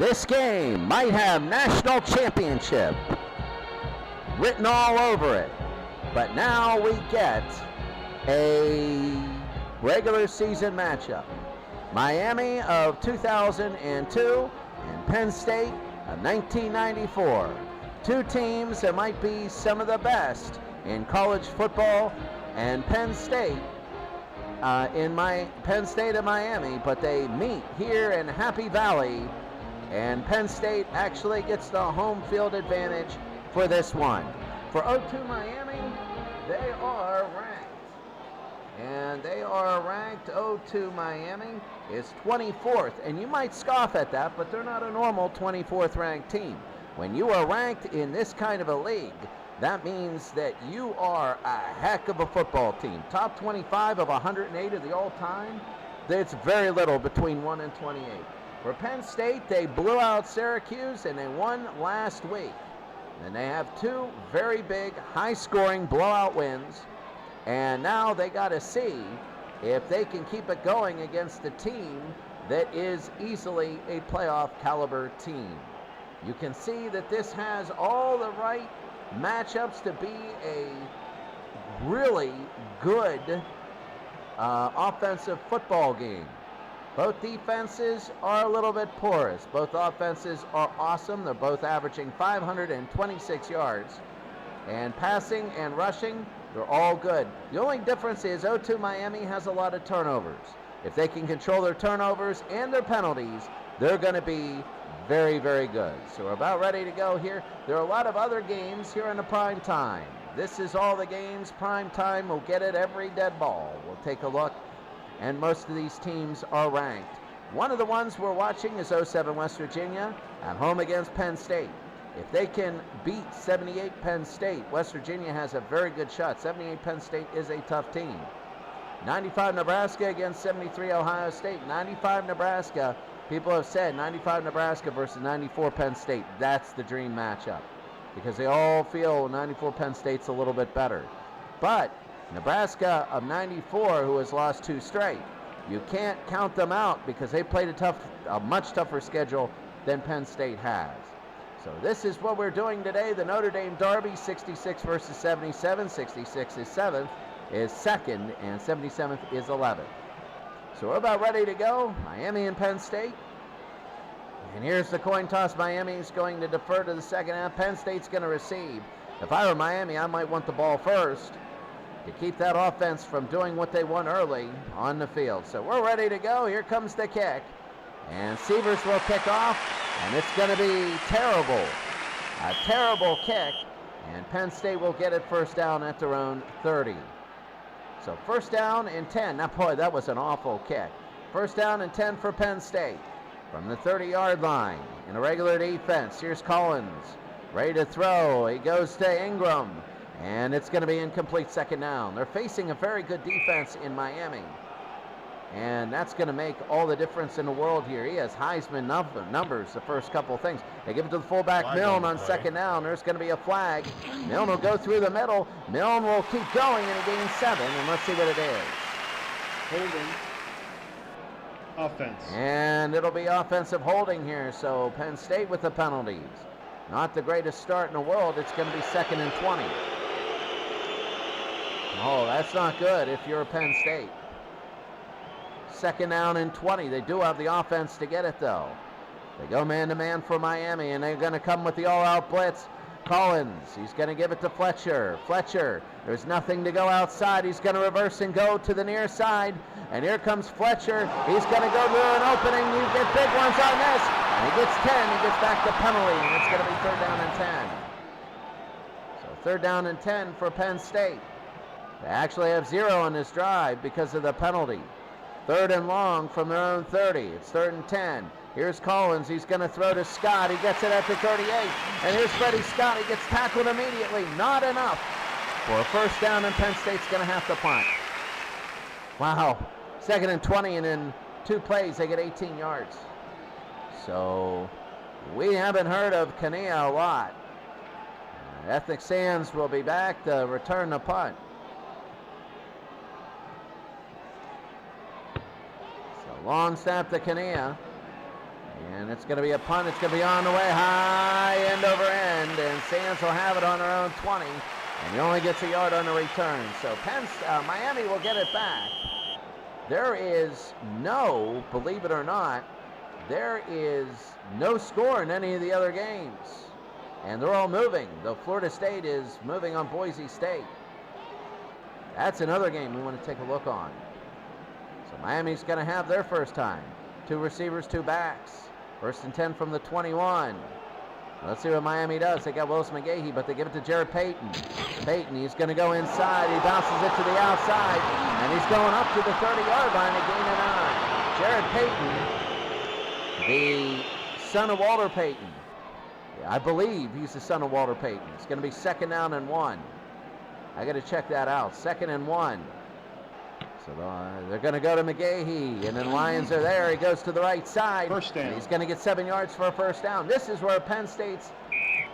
This game might have national championship written all over it, but now we get a regular season matchup. Miami of 2002 and Penn State of 1994. Two teams that might be some of the best in college football, and Penn State Penn State and Miami, but they meet here in Happy Valley, and Penn State actually gets the home field advantage for this one. For 02 Miami, they are ranked. And they are ranked. 02 Miami is 24th. And you might scoff at that, but they're not a normal 24th ranked team. When you are ranked in this kind of a league, that means that you are a heck of a football team. Top 25 of 108 of the all-time. It's very little between 1 and 28. For Penn State, they blew out Syracuse and they won last week. And they have two very big, high-scoring blowout wins. And now they got to see if they can keep it going against a team that is easily a playoff caliber team. You can see that this has all the right matchups to be a really good offensive football game. Both defenses are a little bit porous. Both offenses are awesome. They're both averaging 526 yards. And passing and rushing, they're all good. The only difference is 02 Miami has a lot of turnovers. If they can control their turnovers and their penalties, they're going to be very, very good. So we're about ready to go here. There are a lot of other games here in the prime time. This is all the games. Prime time, we'll get it every dead ball. We'll take a look. And most of these teams are ranked. One of the ones we're watching is 07 West Virginia at home against Penn State. If they can beat 78 Penn State, West Virginia has a very good shot. 78 Penn State is a tough team. 95 Nebraska against 73 Ohio State. 95 Nebraska, people have said 95 Nebraska versus 94 Penn State. That's the dream matchup because they all feel 94 Penn State's a little bit better. But Nebraska of 94, who has lost two straight, you can't count them out because they played a much tougher schedule than Penn State has. So this is what we're doing today. The Notre Dame Derby, 66 versus 77. 66 is 7th, is 2nd, and 77th is 11th. So we're about ready to go. Miami and Penn State. And here's the coin toss. Miami is going to defer to the second half. Penn State's going to receive. If I were Miami, I might want the ball first to keep that offense from doing what they want early on the field. So we're ready to go. Here comes the kick. And Sievers will kick off, and it's going to be terrible. A terrible kick, and Penn State will get it first down at their own 30. So first down and 10. Now, boy, that was an awful kick. First down and 10 for Penn State from the 30-yard line in a regular defense. Here's Collins, ready to throw. He goes to Ingram, and it's going to be incomplete, second down. They're facing a very good defense in Miami. And that's going to make all the difference in the world here. He has Heisman numbers, the first couple of things. They give it to the fullback, Milne, on second down. There's going to be a flag. Milne will go through the middle. Milne will keep going, and he gains 7. And let's see what it is. Holding. Offense. And it'll be offensive holding here. So Penn State with the penalties. Not the greatest start in the world. It's going to be 2nd and 20. Oh, that's not good if you're Penn State. 2nd down and 20. They do have the offense to get it, though. They go man-to-man for Miami, and they're going to come with the all-out blitz. Collins, he's going to give it to Fletcher. Fletcher, there's nothing to go outside. He's going to reverse and go to the near side. And here comes Fletcher. He's going to go to an opening. You get big ones on this. And he gets 10. He gets back the penalty, and it's going to be 3rd down and 10. So 3rd down and 10 for Penn State. They actually have 0 on this drive because of the penalty. 3rd and long from their own 30. It's 3rd and 10. Here's Collins. He's going to throw to Scott. He gets it at the 38. And here's Freddie Scott. He gets tackled immediately. Not enough for a first down, and Penn State's going to have to punt. Wow. 2nd and 20, and in 2 plays, they get 18 yards. So we haven't heard of Kania a lot. Ethnic Sands will be back to return the punt. Long snap to Kania. And it's going to be a punt. It's going to be on the way high, end over end. And Sands will have it on their own 20. And he only gets a yard on the return. So Miami will get it back. There is no, believe it or not, there is no score in any of the other games. And they're all moving, though Florida State is moving on Boise State. That's another game we want to take a look on. So Miami's going to have their first time. 2 receivers, 2 backs. 1st and 10 from the 21. Let's see what Miami does. They got Willis McGahee, but they give it to Jared Payton. Payton, he's going to go inside. He bounces it to the outside, and he's going up to the 30-yard line, a gain of 9. Jared Payton, the son of Walter Payton. I believe he's the son of Walter Payton. It's going to be 2nd down and 1. I got to check that out. 2nd and 1. So they're going to go to McGahee, and then Lions are there. He goes to the right side. First down. And he's going to get 7 yards for a first down. This is where Penn State's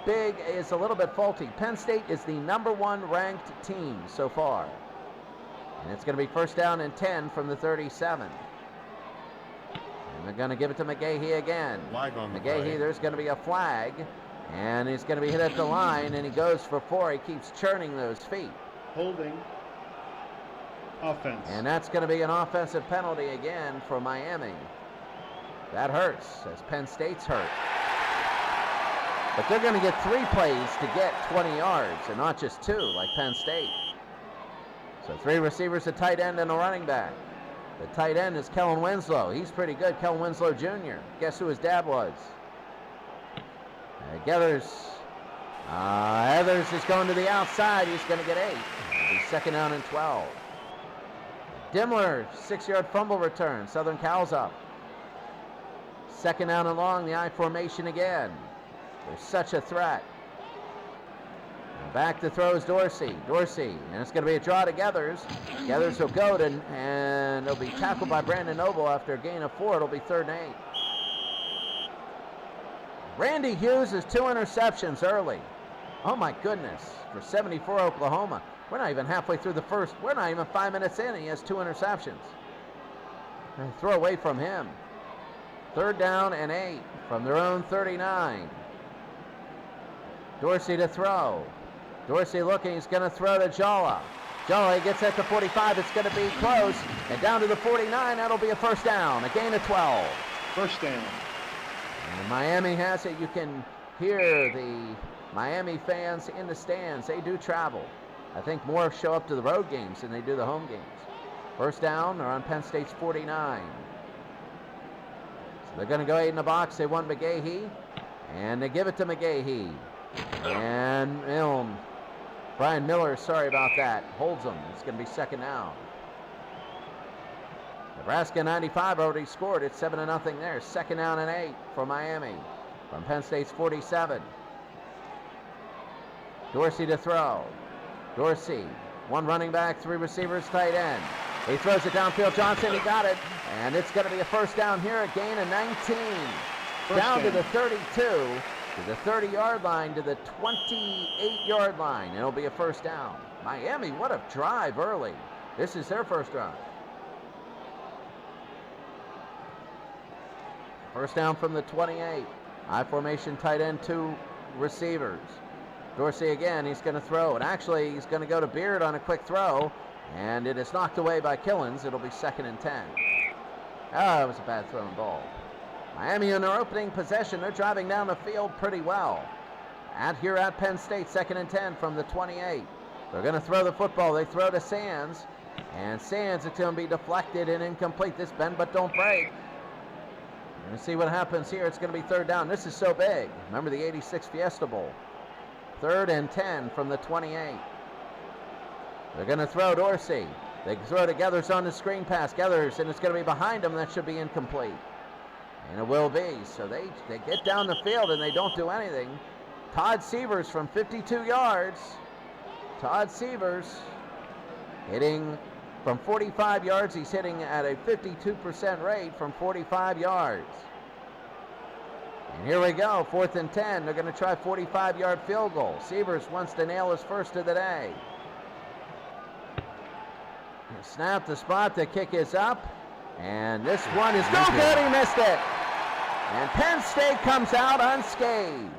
big is a little bit faulty. Penn State is the #1 ranked team so far. And it's going to be 1st down and 10 from the 37. And they're going to give it to McGahee again. Flag on the McGahee, play. there's going to be a flag. And he's going to be hit at the line, and he goes for 4. He keeps churning those feet. Holding. Offense. And that's going to be an offensive penalty again for Miami. That hurts, as Penn State's hurt. But they're going to get 3 plays to get 20 yards, and not just 2 like Penn State. So 3 receivers, a tight end, and a running back. The tight end is Kellen Winslow. He's pretty good, Kellen Winslow Jr. Guess who his dad was? Heathers is going to the outside. He's going to get 8. It'll be 2nd down and 12. Dimmler, 6-yard fumble return. Southern Cal's up. 2nd down and long, the I formation again. They're such a threat. And back to throw is Dorsey, and it's going to be a draw to Geathers. Geathers will go to, and it'll be tackled by Brandon Noble after a gain of 4. It'll be 3rd and 8. Randy Hughes has 2 interceptions early. Oh my goodness, for 74 Oklahoma. We're not even halfway through the first. We're not even 5 minutes in. He has 2 interceptions. And throw away from him. 3rd down and 8 from their own 39. Dorsey to throw. Dorsey looking. He's going to throw to Jala. Jala gets at the 45. It's going to be close. And down to the 49. That'll be a 1st down. A gain of 12. 1st down. And Miami has it. You can hear the Miami fans in the stands. They do travel. I think more show up to the road games than they do the home games. 1st down, they're on Penn State's 49. So they're going to go 8 in the box. They want McGahee, and they give it to McGahee. And Brian Miller, sorry about that, holds them. It's going to be 2nd down. Nebraska 95 already scored. It's 7-0 there. 2nd down and 8 for Miami from Penn State's 47. Dorsey to throw. Dorsey, 1 running back, 3 receivers, tight end. He throws it downfield. Johnson, he got it. And it's going to be a 1st down here, a gain of 19. Down to the 32, to the 30-yard line, to the 28-yard line. It'll be a 1st down. Miami, what a drive early. This is their first drive. 1st down from the 28. I formation, tight end, 2 receivers. Dorsey again, he's going to throw. And actually, he's going to go to Beard on a quick throw. And it is knocked away by Killens. It'll be 2nd and 10. Oh, it was a bad thrown ball. Miami in their opening possession. They're driving down the field pretty well. Here at Penn State, 2nd and 10 from the 28. They're going to throw the football. They throw to Sands. And Sands, it's going to be deflected and incomplete. This bend but don't break. We're going to see what happens here. It's going to be 3rd down. This is so big. Remember the 86 Fiesta Bowl. 3rd and 10 from the 28. They're going to throw Dorsey. They throw to Geathers on the screen pass. Geathers, and it's going to be behind him. That should be incomplete. And it will be. So they get down the field and they don't do anything. Todd Severs from 52 yards. Todd Severs hitting from 45 yards. He's hitting at a 52% rate from 45 yards. And here we go, 4th and 10. They're going to try 45-yard field goal. Severs wants to nail his first of the day. Snap the spot, the kick is up. And this one is no good, he missed it. And Penn State comes out unscathed.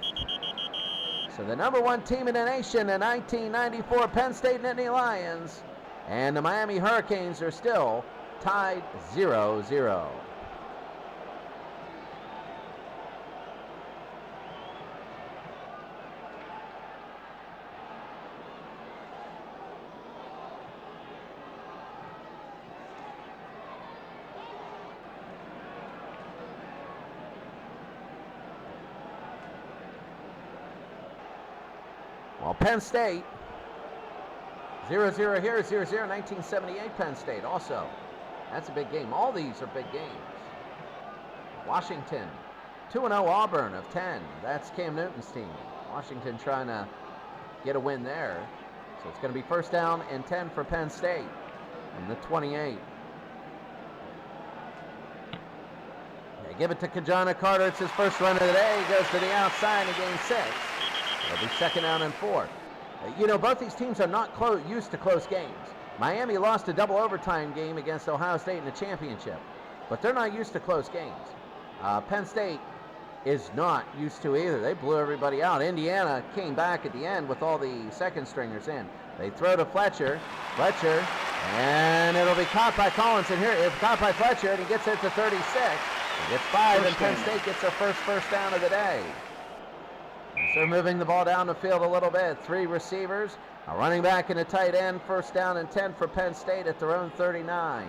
So the number one team in the nation, the 1994 Penn State Nittany Lions, and the Miami Hurricanes are still tied 0-0. Well, Penn State, 0-0 here, 0-0, 1978 Penn State also. That's a big game. All these are big games. Washington, 2-0 Auburn of 10. That's Cam Newton's team. Washington trying to get a win there. So it's going to be first down and 10 for Penn State from the 28. They give it to Kajana Carter. It's his first run of the day. He goes to the outside and he gains 6. It'll be second down and 4. You know, both these teams are not used to close games. Miami lost a double overtime game against Ohio State in the championship, but they're not used to close games. Penn State is not used to either. They blew everybody out. Indiana came back at the end with all the second stringers in. They throw to Fletcher, and it'll be caught by Collins. And here, it's caught by Fletcher, and he gets it to 36. He gets 5, and Penn State gets their first down of the day. So they're moving the ball down the field a little bit. 3 receivers, a running back and a tight end. First down and 10 for Penn State at their own 39.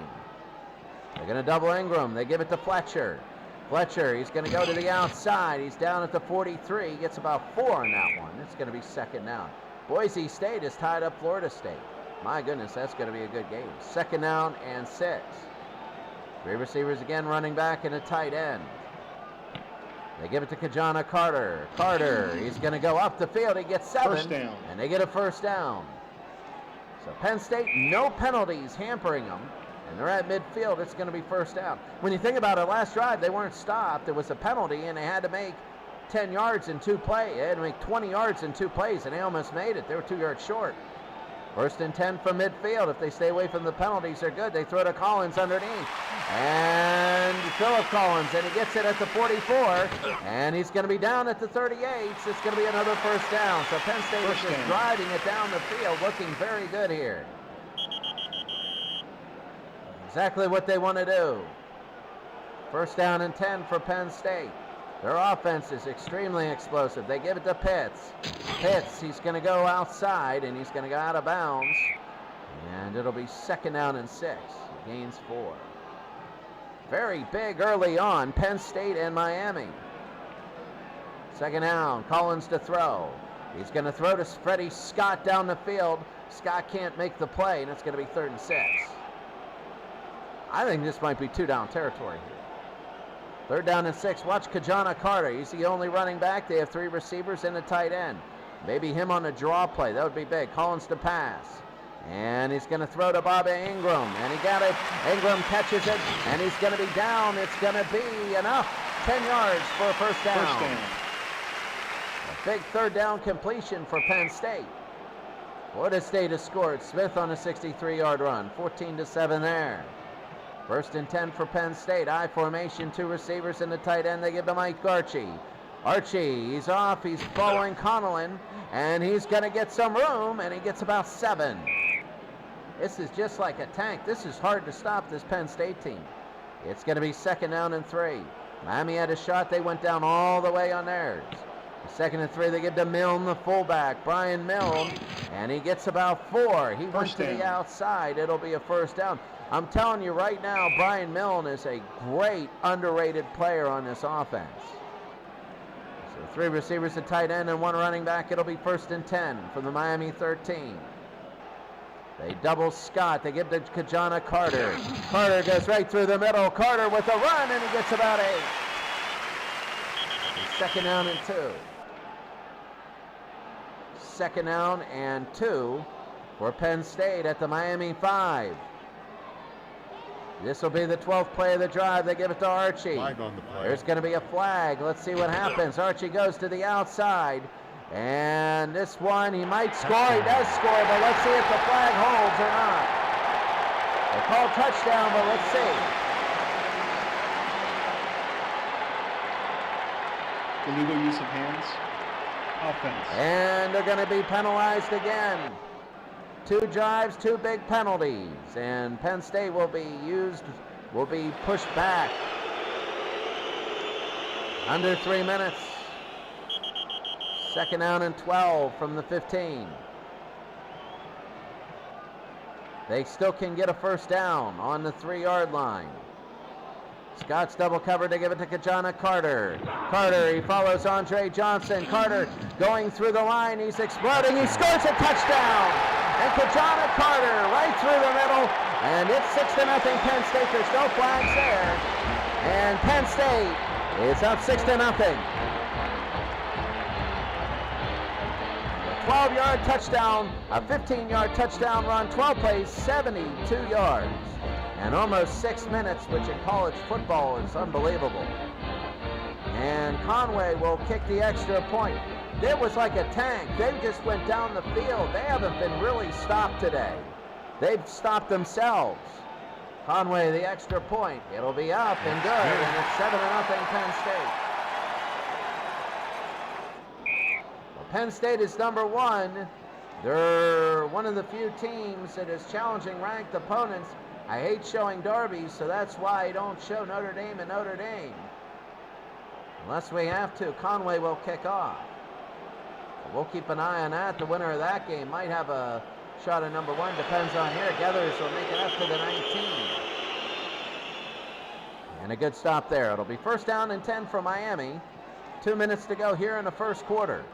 They're going to double Ingram. They give it to Fletcher. Fletcher, he's going to go to the outside. He's down at the 43. He gets about 4 on that one. It's going to be second down. Boise State has tied up Florida State. My goodness, that's going to be a good game. Second down and 6. 3 receivers again, running back and a tight end. They give it to Kajana Carter. Carter, he's going to go up the field. He gets 7. First down. And they get a first down. So Penn State, no penalties hampering them. And they're at midfield. It's going to be first down. When you think about it, last drive, they weren't stopped. There was a penalty, and they had to make 10 yards in 2 plays. They had to make 20 yards in 2 plays, and they almost made it. They were 2 yards short. First and 10 from midfield. If they stay away from the penalties, they're good. They throw to Collins underneath. And Philip Collins, and he gets it at the 44. And he's going to be down at the 38. So it's going to be another first down. So Penn State is just driving it down the field, looking very good here. Exactly what they want to do. First down and 10 for Penn State. Their offense is extremely explosive. They give it to Pitts. Pitts, he's going to go outside, and he's going to go out of bounds. And it'll be second down and 6. Gains 4. Very big early on, Penn State and Miami. Second down, Collins to throw. He's going to throw to Freddie Scott down the field. Scott can't make the play, and it's going to be 3rd and 6. I think this might be 2-down territory here. 3rd down and 6. Watch Kajana Carter. He's the only running back. They have 3 receivers and a tight end. Maybe him on a draw play. That would be big. Collins to pass. And he's going to throw to Bobby Ingram. And he got it. Ingram catches it. And he's going to be down. It's going to be enough. 10 yards for a first down. A big 3rd down completion for Penn State. Florida State has scored. Smith on a 63-yard run. 14-7 there. First and 10 for Penn State. I formation, 2 receivers and the tight end. They give to Mike Archie. Archie, he's off. He's following Connellan, and he's going to get some room, and he gets about 7. This is just like a tank. This is hard to stop, this Penn State team. It's going to be second down and 3. Miami had a shot. They went down all the way on theirs. Second and 3, they give to Milne, the fullback, Brian Milne, and he gets about 4. He went to the outside. It'll be a first down. I'm telling you right now, Brian Milne is a great underrated player on this offense. So 3 receivers, a tight end, and 1 running back. It'll be first and 10 from the Miami 13. They double Scott. They give to Kajana Carter. Carter goes right through the middle. Carter with a run, and he gets about 8. Second down and 2. Second down and 2 for Penn State at the Miami 5. This will be the 12th play of the drive. They give it to Archie. There's going to be a flag. Let's see what happens. Archie goes to the outside. And this one, he might score. He does score, but let's see if the flag holds or not. They call touchdown, but let's see. Illegal use of hands. Offense. And they're going to be penalized again. 2 drives, 2 big penalties, and Penn State will be pushed back. Under 3 minutes. 2nd down and 12 from the 15. They still can get a first down on the 3-yard line. Scott's double cover to give it to Kajana Carter. Carter, he follows Andre Johnson. Carter going through the line. He's exploding. He scores a touchdown. And Kajana Carter right through the middle. And it's 6-0 Penn State. There's no flags there. And Penn State is up 6-0. 12-yard touchdown, a 15-yard touchdown run, 12 plays, 72 yards, and almost 6 minutes, which in college football is unbelievable. And Conway will kick the extra point. It was like a tank. They just went down the field. They haven't been really stopped today. They've stopped themselves. Conway, the extra point. It'll be up and good, and it's 7-0 Penn State. Penn State is number 1. They're one of the few teams that is challenging ranked opponents. I hate showing derbies, so that's why I don't show Notre Dame and Notre Dame. Unless we have to, Conway will kick off. We'll keep an eye on that. The winner of that game might have a shot at number 1. Depends on here. Gathers will make it up to the 19. And a good stop there. It'll be 1st down and 10 for Miami. 2 minutes to go here in the first quarter.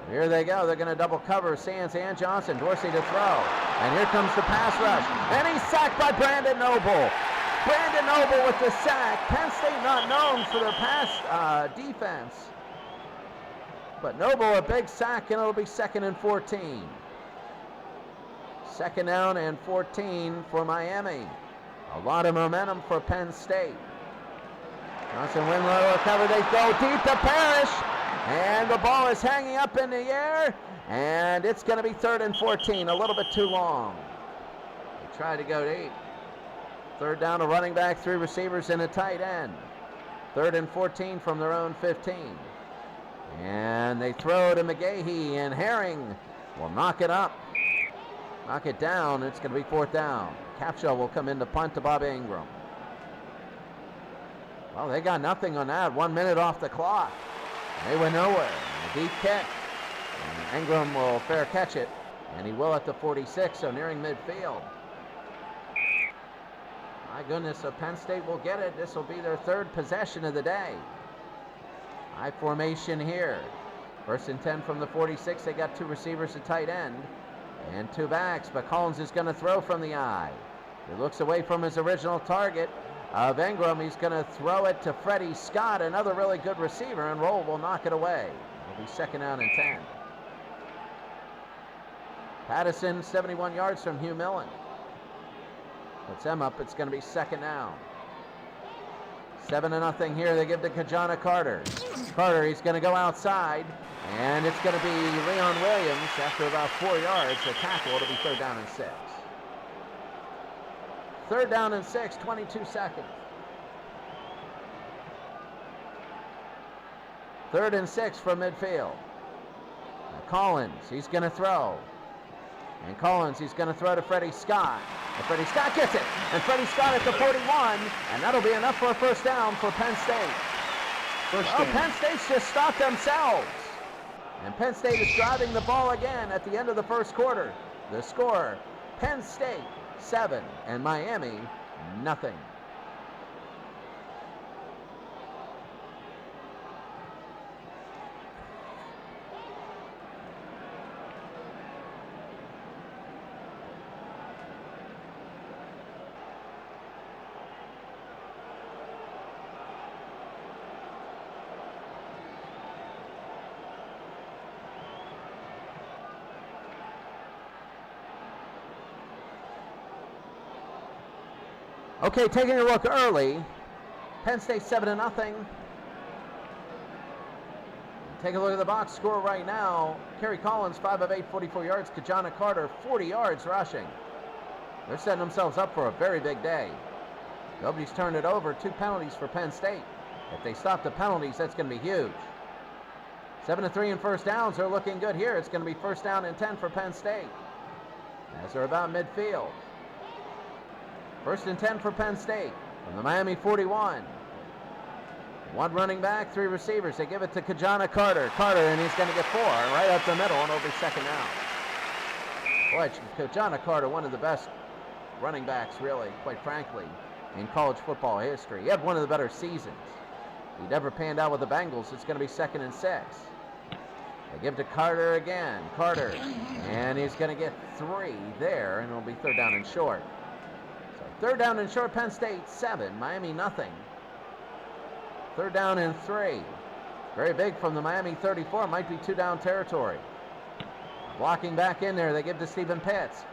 Here they go. They're going to double cover Sands and Johnson. Dorsey to throw. And here comes the pass rush. And he's sacked by Brandon Noble. Brandon Noble with the sack. Penn State not known for their pass defense. But Noble a big sack, and it'll be 2nd and 14. 2nd down and 14 for Miami. A lot of momentum for Penn State. Johnson Winlow cover. They go deep to Parrish. And the ball is hanging up in the air, and it's going to be 3rd and 14, a little bit too long. They try to go deep. 3rd down, a running back, 3 receivers, and a tight end. 3rd and 14 from their own 15. And they throw to McGahee, and Herring will knock it up. Knock it down. It's going to be 4th down. Capshaw will come in to punt to Bob Ingram. Well, they got nothing on that. 1 minute off the clock. They went nowhere. A deep kick. And Ingram will fair catch it. And he will at the 46, so nearing midfield. My goodness, so Penn State will get it. This will be their 3rd possession of the day. High formation here. 1st and 10 from the 46. They got 2 receivers, a tight end, and 2 backs. But Collins is going to throw from the eye. He looks away from his original target of Ingram. He's going to throw it to Freddie Scott, another really good receiver, and Roll will knock it away. It'll be 2nd down and 10. Pattison, 71 yards from Hugh Millen. Puts them up. It's going to be 2nd down. 7-0 here. They give to Kajana Carter. Carter, he's going to go outside, and it's going to be Leon Williams after about 4 yards. The tackle. It'll be 3rd down and 6. 3rd down and 6, 22 seconds. 3rd and 6 from midfield. Now Collins, he's going to throw. And Collins, he's going to throw to Freddie Scott. And Freddie Scott gets it. And Freddie Scott at the 41. And that'll be enough for a 1st down for Penn State. Penn State's just stopped themselves. And Penn State is driving the ball again at the end of the first quarter. The score, Penn State 7 and Miami nothing. Okay, taking a look early. Penn State 7-0. Take a look at the box score right now. Kerry Collins, 5 of 8, 44 yards. Kajana Carter, 40 yards rushing. They're setting themselves up for a very big day. Nobody's turned it over. 2 penalties for Penn State. If they stop the penalties, that's going to be huge. 7-3 in first downs. They're looking good here. It's going to be first down and 10 for Penn State, as they're about midfield. First and 10 for Penn State from the Miami 41. One running back, three receivers. They give it to Kajana Carter. And he's going to get 4 right up the middle, and it'll be second down. Boy, Kajana Carter, one of the best running backs, really, quite frankly, in college football history. He had one of the better seasons. He never panned out with the Bengals. It's going to be 2nd and 6. They give to Carter again. And he's going to get 3 there, and it'll be 3rd down and short. So 3rd down and short, Penn State 7, Miami nothing. 3rd down and 3. Very big from the Miami 34. Might be 2-down territory. Blocking back in there, they give to Stephen Pitts.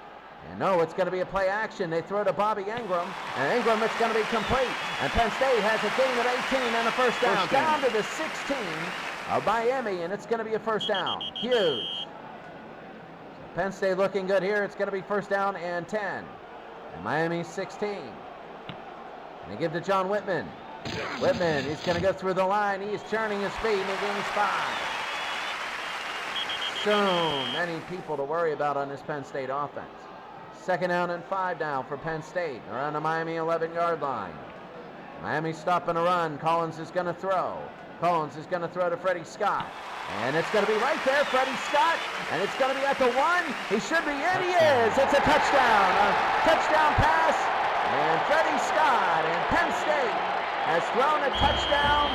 And no, it's going to be a play action. They throw to Bobby Ingram. And Ingram, it's going to be complete. And Penn State has a gain of 18 and a first down. Down to the 16 of Miami, and it's going to be a first down. Huge. So Penn State looking good here. It's going to be first down and 10. And Miami 16. And they give to John Whitman. He's going to go through the line. He's churning his feet, and he gains 5. So many people to worry about on this Penn State offense. 2nd down and 5 down for Penn State around the Miami 11-yard line. Miami stopping a run. Collins is going to throw. To Freddie Scott. And it's going to be right there, Freddie Scott. And it's going to be at the 1. He should be in. He is. It's a touchdown. A touchdown pass. And Freddie Scott and Penn State has thrown a touchdown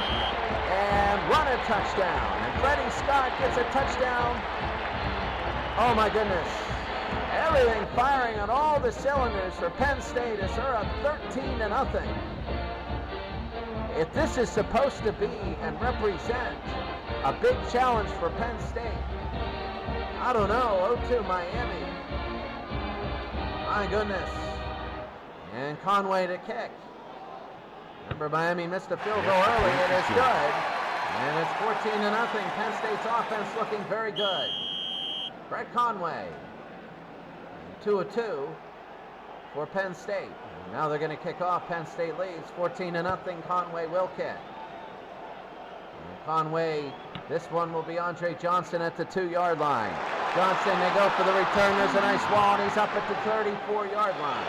and run a touchdown. And Freddie Scott gets a touchdown. Oh my goodness. Everything firing on all the cylinders for Penn State as they're up 13-0. If this is supposed to be and represent a big challenge for Penn State, I don't know. 0-2 Miami. My goodness. And Conway to kick. Remember, Miami missed a field goal early. It is good. And it's 14-0. Penn State's offense looking very good. Brett Conway. 2-2 for Penn State. And now they're going to kick off. Penn State leads 14-0. Conway will kick. And Conway, this one will be Andre Johnson at the 2-yard line. Johnson, they go for the return. There's a nice wall, and he's up at the 34-yard line.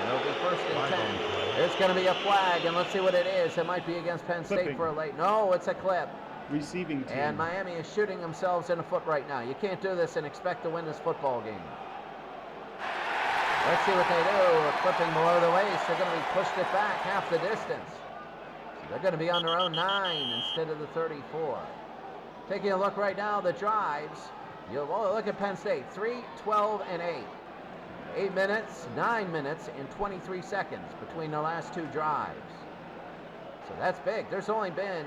It'll be 1st and 10. There's going to be a flag, and let's see what it is. It might be against Penn State for a late. No, it's a clip. Receiving team. And Miami is shooting themselves in the foot right now. You can't do this and expect to win this football game. Let's see what they do. Clipping below the waist. They're going to be pushed it back half the distance. So they're going to be on their own 9 instead of the 34. Taking a look right now, the drives. Well, look at Penn State. 3, 12, and 8. 8 minutes, 9 minutes, and 23 seconds between the last 2 drives. So that's big. There's only been,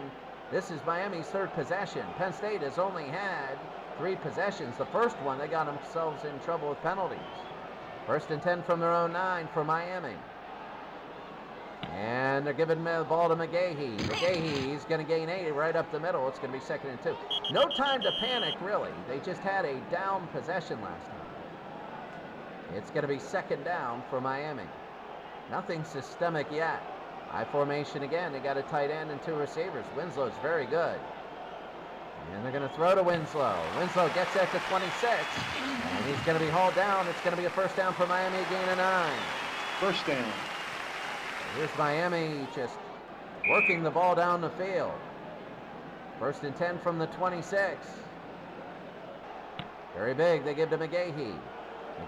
this is Miami's 3rd possession. Penn State has only had 3 possessions. The first one, they got themselves in trouble with penalties. 1st and 10 from their own 9 for Miami. And they're giving the ball to McGahee. He's going to gain 8 right up the middle. It's going to be 2nd and 2. No time to panic, really. They just had a down possession last time. It's going to be 2nd down for Miami. Nothing systemic yet. High formation again. They got a tight end and 2 receivers. Winslow's very good. And they're going to throw to Winslow. Winslow gets at the 26. And he's going to be hauled down. It's going to be a 1st down for Miami, a gain of 9. 1st down. Here's Miami just working the ball down the field. 1st and 10 from the 26. Very big. They give to McGahee.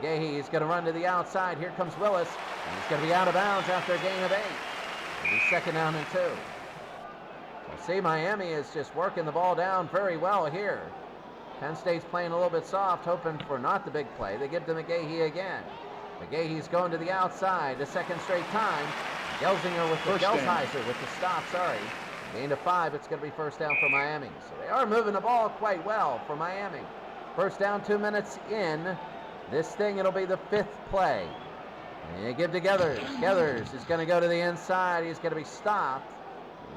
He's going to run to the outside. Here comes Willis. And he's going to be out of bounds after a gain of 8. It'll be 2nd down and 2. So see, Miami is just working the ball down very well here. Penn State's playing a little bit soft, hoping for not the big play. They give to McGahee again. McGahee's going to the outside the 2nd straight time. Gelsinger with the Gelsheiser with the stop, Gain of 5. It's going to be 1st down for Miami. So they are moving the ball quite well for Miami. 1st down, 2 minutes in. This thing, it'll be the 5th play. And they give to Geathers. Geathers is going to go to the inside. He's going to be stopped.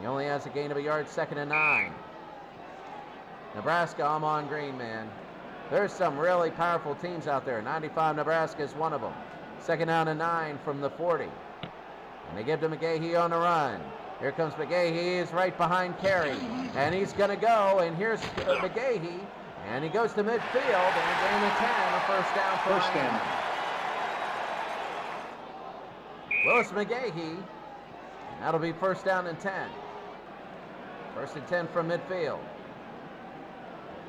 He only has a gain of a yard, 2nd and 9. Nebraska, I'm on green, man. There's some really powerful teams out there. 95 Nebraska is one of them. 2nd down and 9 from the 40. And they give to McGahee on the run. Here comes McGahee. He's right behind Carey. And he's going to go. And here's McGahee. And he goes to midfield. And a gain of 10. A first down for First Miami. down. Willis McGahee. And that'll be first down and 10. First and 10 from midfield.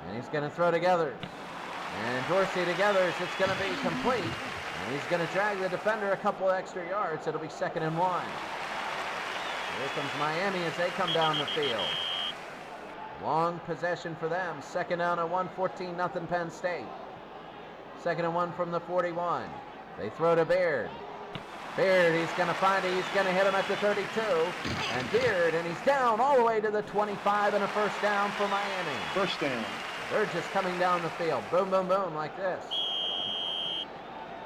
And he's going to throw to Gathers. And Dorsey to Gathers. It's going to be complete. And he's going to drag the defender a couple extra yards. It'll be 2nd and 1. Here comes Miami as they come down the field. Long possession for them. 2nd down and 1, 14-0 Penn State. 2nd and 1 from the 41. They throw to Beard. Beard, he's going to find it. He's going to hit him at the 32. And Beard, and he's down all the way to the 25 and a first down for Miami. First down. They're just coming down the field. Boom, boom, boom, like this.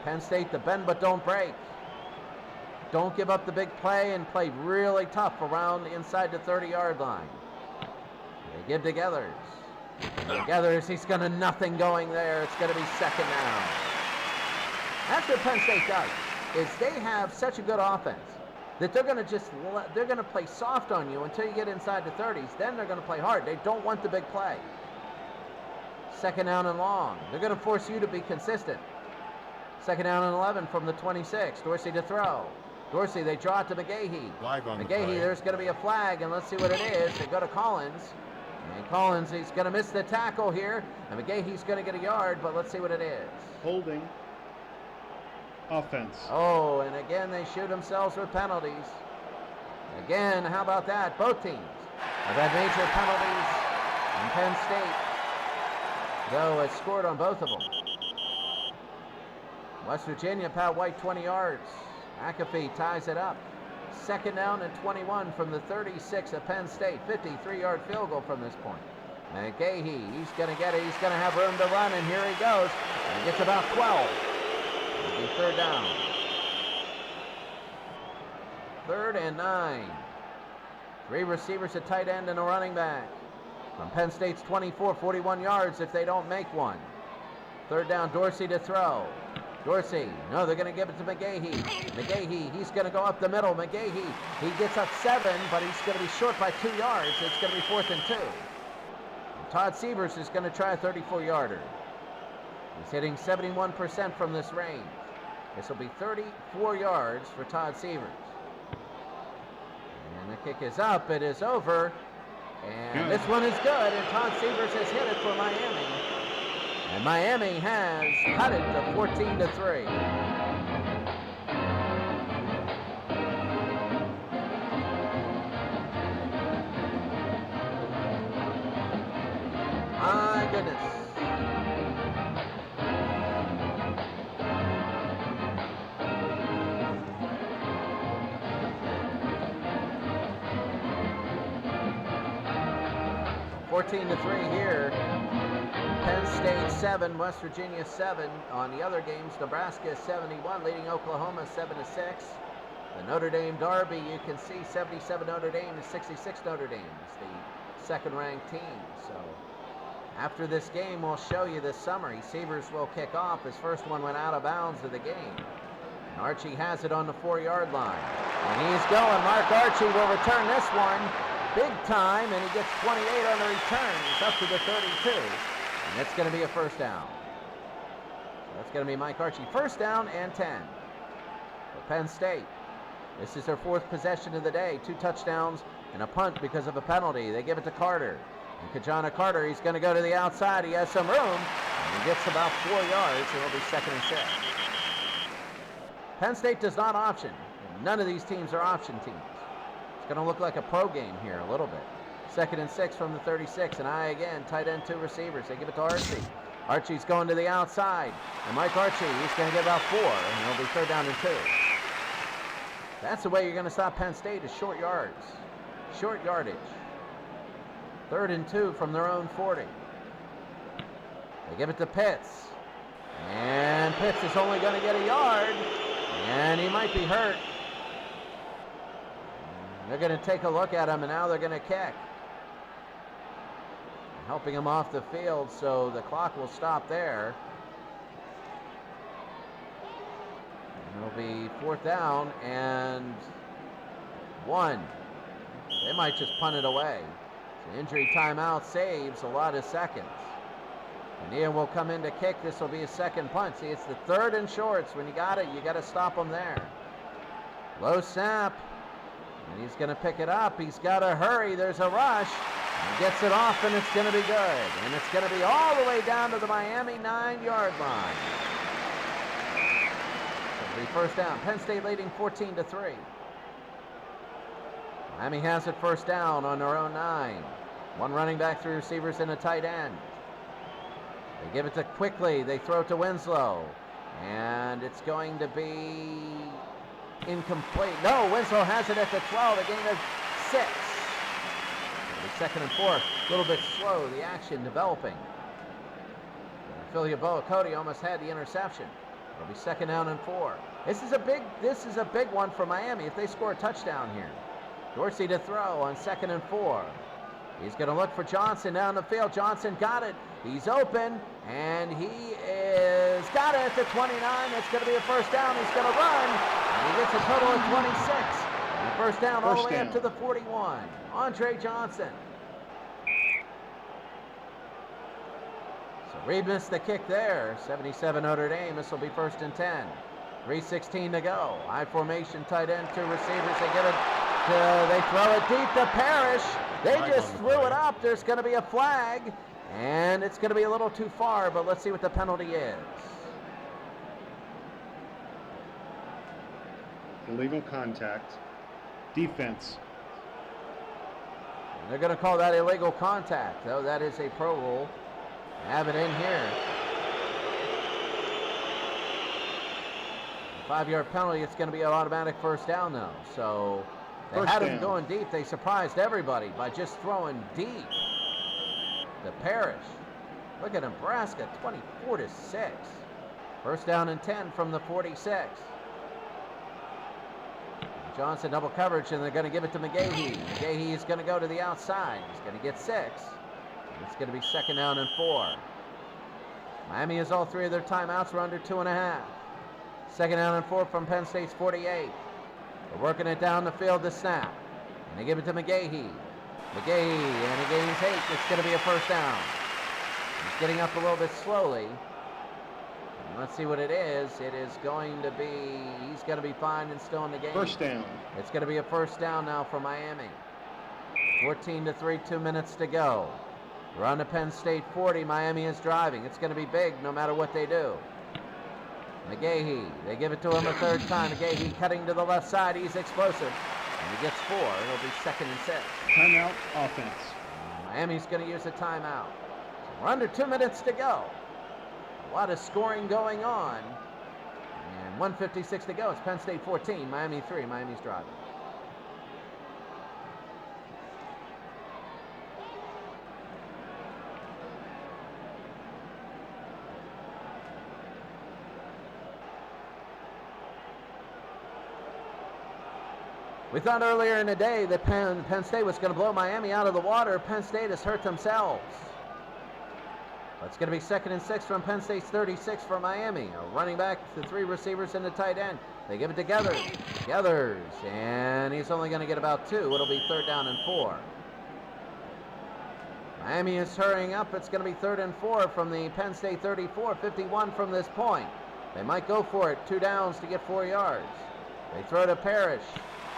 Penn State, the bend but don't break. Don't give up the big play and play really tough around inside the 30-yard line. They give to Gathers. Gathers, he's got nothing going there. It's going to be 2nd down. That's what Penn State does, is they have such a good offense that they're going to play soft on you until you get inside the 30s. Then they're going to play hard. They don't want the big play. 2nd down and long. They're going to force you to be consistent. 2nd down and 11 from the 26. Dorsey to throw. Dorsey, they draw it to McGahee. Flag on the McGahee, play. there's going to be a flag, and let's see what it is. They go to Collins. And Collins, he's going to miss the tackle here. And McGahee's going to get a yard, but let's see what it is. Holding. Offense. Oh, and again, they shoot themselves with penalties. Again, how about that? Both teams have had major penalties. And Penn State, though, has scored on both of them. West Virginia, Pat White, 20 yards. McAfee ties it up. 2nd down and 21 from the 36 of Penn State. 53-yard field goal from this point. McGahee, he's going to get it. He's going to have room to run, and here he goes. And he gets about 12. It'll be 3rd down. 3rd and 9. 3 receivers, a tight end, and a running back. From Penn State's 24, 41 yards if they don't make one. 3rd down, Dorsey to throw. Dorsey, no, they're going to give it to McGahee. McGahee, he's going to go up the middle. McGahee, he gets up 7, but he's going to be short by 2 yards. It's going to be 4th and 2. And Todd Sievers is going to try a 34-yarder. He's hitting 71% from this range. This will be 34 yards for Todd Sievers. And the kick is up. It is over. And this one is good, and Todd Sievers has hit it for Miami. And Miami has cut it to 14-3. My goodness. to 3 here. Penn State 7, West Virginia 7. On the other games, Nebraska 71, leading Oklahoma 7-6. The Notre Dame Derby, you can see 77 Notre Dame to 66 Notre Dame. It's the 2nd-ranked team. So after this game, we'll show you this summer. Sievers will kick off. His first one went out of bounds of the game. And Archie has it on the 4-yard line. And he's going. Mark Archie will return this one big time, and he gets 28 on the return. He's up to the 32. And it's going to be a first down. So that's going to be Mike Archie. First down and 10 for Penn State. This is their 4th possession of the day. 2 touchdowns and a punt because of a penalty. They give it to Carter. And Kajana Carter, he's going to go to the outside. He has some room. And he gets about 4 yards, and it'll be 2nd and 6. Penn State does not option. None of these teams are option teams. It's going to look like a pro game here a little bit. 2nd and 6 from the 36. And again, tight end 2 receivers. They give it to Archie. Archie's going to the outside. And Mike Archie, he's going to get about 4. And it'll be 3rd down and 2. That's the way you're going to stop Penn State, is short yards. Short yardage. 3rd and 2 from their own 40. They give it to Pitts. And Pitts is only going to get a yard. And he might be hurt. They're going to take a look at him, and now they're going to kick. Helping him off the field, so the clock will stop there. And it'll be 4th down and 1. They might just punt it away. So injury timeout saves a lot of seconds. And Ian will come in to kick. This will be a second punt. See, it's the third and shorts. When you got it, you got to stop them there. Low snap. And he's going to pick it up. He's got to hurry. There's a rush. He gets it off, and it's going to be good. And it's going to be all the way down to the Miami 9-yard line. It'll be first down. Penn State leading 14-3. Miami has it first down on their own 9. One running back, 3 receivers, and a tight end. They give it to Quickly. They throw it to Winslow. And it's going to be incomplete. No, Winslow has it at the 12, a gain of 6. Second and 4, a little bit slow, the action developing. Philly-Boa Cody almost had the interception. It'll be second down and 4. This is a big one for Miami if they score a touchdown here. Dorsey to throw on second and 4. He's going to look for Johnson down the field. Johnson got it. He's open, and he is got it at the 29. It's going to be a first down. He's going to run, and he gets a total of 26. And first down all the way up to the 41. Andre Johnson. So Reed missed the kick there. 77 Notre Dame. This will be first and 10. 3:16 to go. High formation, tight end, 2 receivers. They get it. They throw it deep to Parrish. They just threw it up. There's going to be a flag, and it's going to be a little too far, but let's see what the penalty is. Illegal contact. Defense. And they're going to call that illegal contact, though that is a pro rule. Have it in here. 5-yard penalty, it's going to be an automatic first down, though. So they had him going deep. They surprised everybody by just throwing deep to Parrish. Look at Nebraska, 24-6. First down and 10 from the 46. Johnson double coverage, and they're going to give it to McGahee. McGahee is going to go to the outside. He's going to get 6. It's going to be second down and 4. Miami has all 3 of their timeouts. We're under 2.5. Second down and 4 from Penn State's 48. They're working it down the field to snap. And they give it to McGahee. McGahee, and he gains 8. It's going to be a first down. He's getting up a little bit slowly. And let's see what it is. It is going to be, he's going to be fine and still in the game. First down. It's going to be a first down now for Miami. 14-3, 2 minutes to go. We're on the Penn State 40. Miami is driving. It's going to be big no matter what they do. McGahee, they give it to him a third time. McGahee cutting to the left side. He's explosive. And he gets 4. It'll be second and 6. Timeout offense. Miami's going to use a timeout. So we're under 2 minutes to go. A lot of scoring going on. And 1:56 to go. It's Penn State 14, Miami 3. Miami's driving. We thought earlier in the day that Penn State was going to blow Miami out of the water. Penn State has hurt themselves. It's going to be second and 6 from Penn State's 36 for Miami. A running back, the 3 receivers, and the tight end. They give it to Geathers, and he's only going to get about 2. It'll be third down and 4. Miami is hurrying up. It's going to be third and 4 from the Penn State 34, 51 from this point. They might go for it. 2 downs to get 4 yards. They throw to Parrish.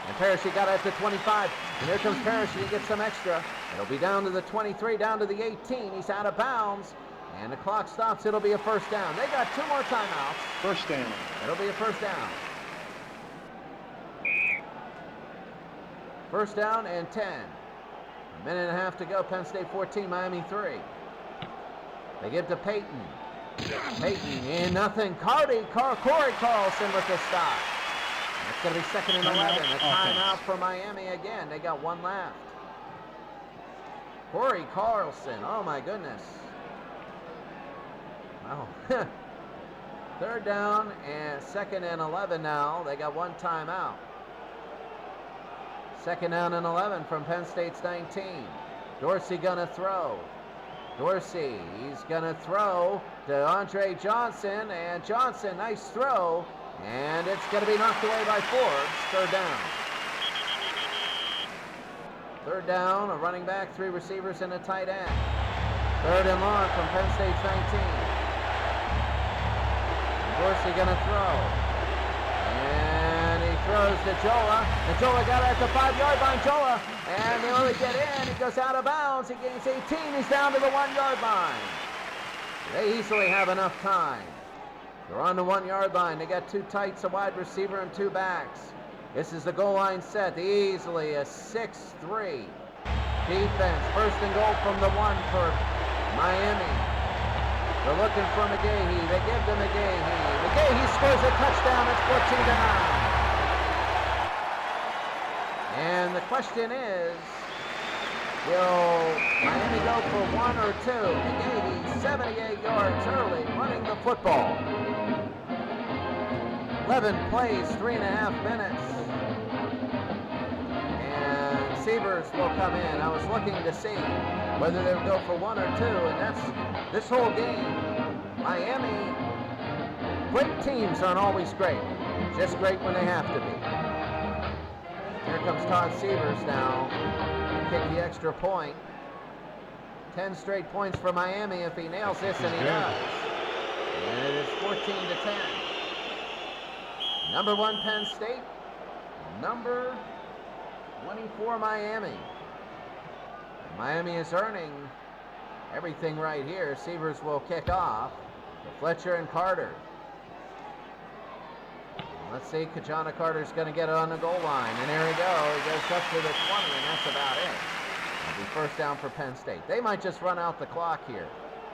And Parrish, he got it at the 25. And here comes Parrish, and he gets some extra. It'll be down to the 23, down to the 18. He's out of bounds. And the clock stops. It'll be a first down. They got 2 more timeouts. First down. It'll be a first down. First down and 10. A minute and a half to go. Penn State 14, Miami 3. They give to Peyton. Peyton in nothing. Corey Carlson with the stop. It's going to be second and 11. A timeout for Miami again. They got 1 left. Corey Carlson. Oh, my goodness. Wow. Third down and second and 11 now. They got 1 timeout. Second down and 11 from Penn State's 19. Dorsey going to throw. Dorsey, he's going to throw to Andre Johnson. And Johnson, nice throw. And it's going to be knocked away by Forbes. Third down. Third down, a running back, 3 receivers, and a tight end. Third and long from Penn State's 19. Dorsey going to throw. And he throws to Jola. And Jola got it at the 5-yard line. Jola. And they only get in. He goes out of bounds. He gains 18. He's down to the 1-yard line. They easily have enough time. They're on the 1-yard line. They got 2 tights, a wide receiver, and 2 backs. This is the goal line set. Easily a 6-3 defense. First and goal from the 1 for Miami. They're looking for McGahee. They give to McGahee. McGahee scores a touchdown. It's 14-9. And the question is, will Miami go for 1 or 2? McGahee, 78 yards early, running the football. 11 plays, 3.5 minutes. And Sievers will come in. I was looking to see whether they would go for 1 or 2, and that's this whole game. Miami, great teams aren't always great, just great when they have to be. Here comes Todd Sievers now to kick the extra point. 10 straight points for Miami if he nails this, and he does. And it is 14-10. Number 1 Penn State, number 24 Miami. Miami is earning everything right here. Sievers will kick off. Fletcher and Carter. Let's see, Kajana Carter's going to get it on the goal line. And there we go. He goes up to the 20, and that's about it. It'll be first down for Penn State. They might just run out the clock here.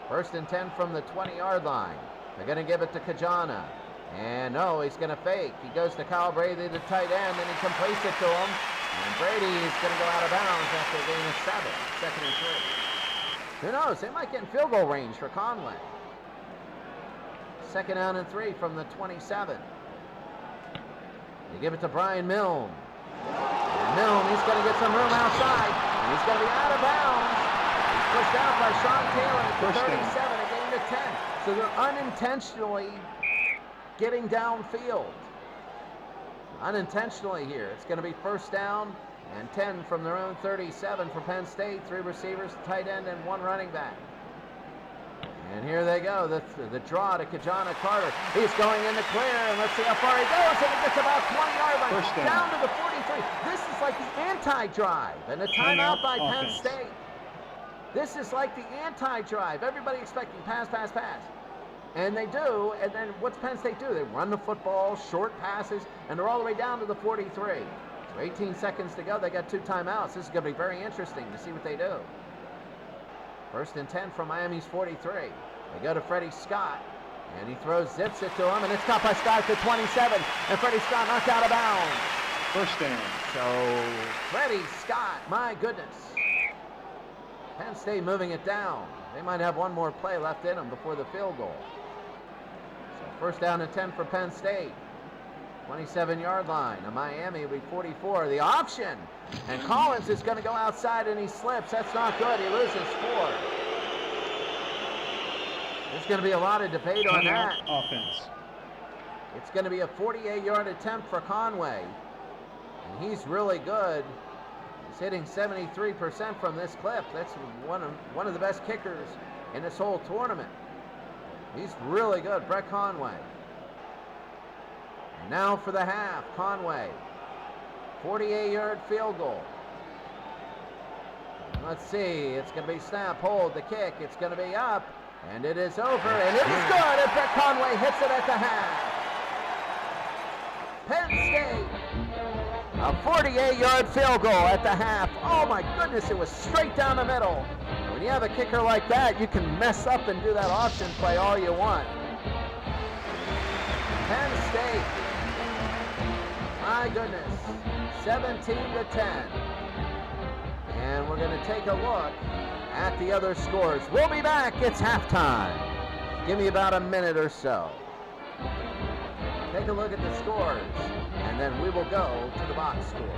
First and 10 from the 20-yard line. They're going to give it to Kajana. And no, he's going to fake. He goes to Kyle Brady, the tight end, and he completes it to him. And Brady is going to go out of bounds after a gain of 7. Second and 3. Who knows? They might get in field goal range for Conway. Second down and 3 from the 27. They give it to Brian Milne. And Milne, he's going to get some room outside. And he's going to be out of bounds. He's pushed out by Sean Taylor to 37, a gain of 10. So they're unintentionally getting downfield. Unintentionally here. It's going to be first down and 10 from their own 37 for Penn State. 3 receivers, tight end, and 1 running back. And here they go, the draw to Kajana Carter. He's going in the clear, and let's see how far he goes, and he gets about 20-yard line, down to the 43. This is like the anti-drive, and a timeout by Penn State. This is like the anti-drive. Everybody expecting pass, pass, pass. And they do, and then what's Penn State do? They run the football, short passes, and they're all the way down to the 43. So 18 seconds to go. They got 2 timeouts. This is going to be very interesting to see what they do. First and 10 from Miami's 43. They go to Freddie Scott, and he zips it to him, and it's caught by Scott at the 27, and Freddie Scott knocked out of bounds. First down. So Freddie Scott, my goodness. Penn State moving it down. They might have one more play left in them before the field goal. So first down and 10 for Penn State. 27-yard line. And Miami will be 44. The option. And Collins is going to go outside, and he slips. That's not good. He loses 4. There's going to be a lot of debate on that. Offense. It's going to be a 48-yard attempt for Conway. And he's really good. He's hitting 73% from this clip. That's one of the best kickers in this whole tournament. He's really good, Brett Conway. And now for the half, Conway. 48-yard field goal. Let's see, it's going to be snap, hold, the kick. It's going to be up, and it is over, and it is good, and Brett Conway hits it at the half. Penn State, a 48-yard field goal at the half. Oh my goodness, it was straight down the middle. When you have a kicker like that, you can mess up and do that option play all you want. Penn State, my goodness, 17-10. And we're going to take a look at the other scores. We'll be back. It's halftime. Give me about a minute or so. Take a look at the scores, and then we will go to the box scores.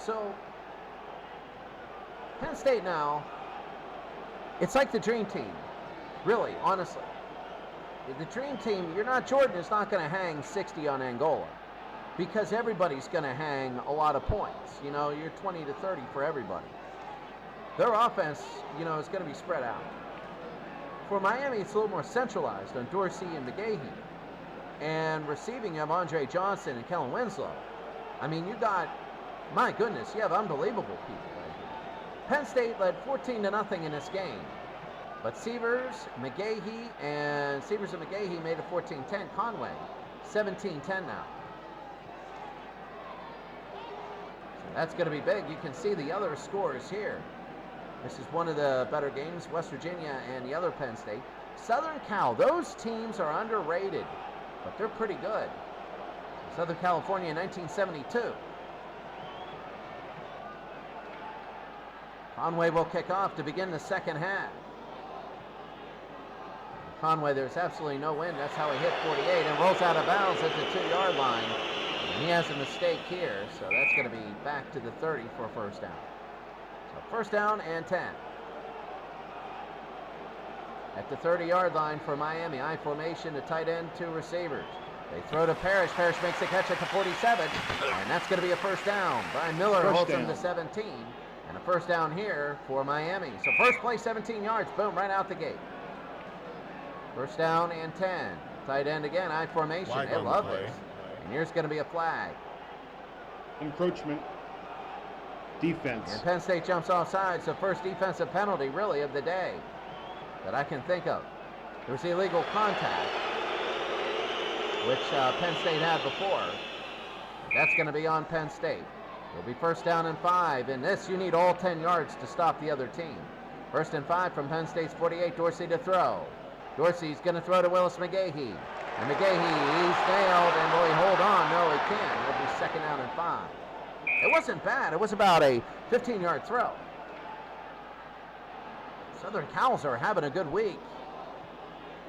So, Penn State now, it's like the dream team, really, honestly. The dream team, Jordan is not going to hang 60 on Angola because everybody's going to hang a lot of points. You're 20 to 30 for everybody. Their offense, is going to be spread out. For Miami, it's a little more centralized on Dorsey and McGahee. And receiving, you have Andre Johnson and Kellen Winslow. I mean, my goodness, you have unbelievable people right here. Penn State led 14-0 in this game. But Severs and McGahee made it 14-10. Conway, 17-10 now. So that's going to be big. You can see the other scores here. This is one of the better games, West Virginia and the other Penn State. Southern Cal, those teams are underrated, but they're pretty good. Southern California in 1972. Conway will kick off to begin the second half. Conway, there's absolutely no wind. That's how he hit 48 and rolls out of bounds at the 2-yard line. And he has a mistake here, so that's going to be back to the 30 for a first down. So first down and 10. At the 30-yard line for Miami, I formation, a tight end, 2 receivers. They throw to Parrish. Parrish makes the catch at the 47, and that's going to be a first down. Brian Miller holds him to 17, and a first down here for Miami. So first play, 17 yards, boom, right out the gate. First down and 10. Tight end again, I formation. They love this. And here's going to be a flag. Encroachment. Defense. And Penn State jumps offside, so first defensive penalty, really, of the day that I can think of. There was the illegal contact, which Penn State had before. That's going to be on Penn State. It'll be first down and 5. In this, you need all 10 yards to stop the other team. First and 5 from Penn State's 48, Dorsey to throw. Dorsey's going to throw to Willis McGahee. And McGahee, he's nailed, and will he hold on? No, he can't. It'll be second down and 5. It wasn't bad. It was about a 15-yard throw. Southern Cals are having a good week.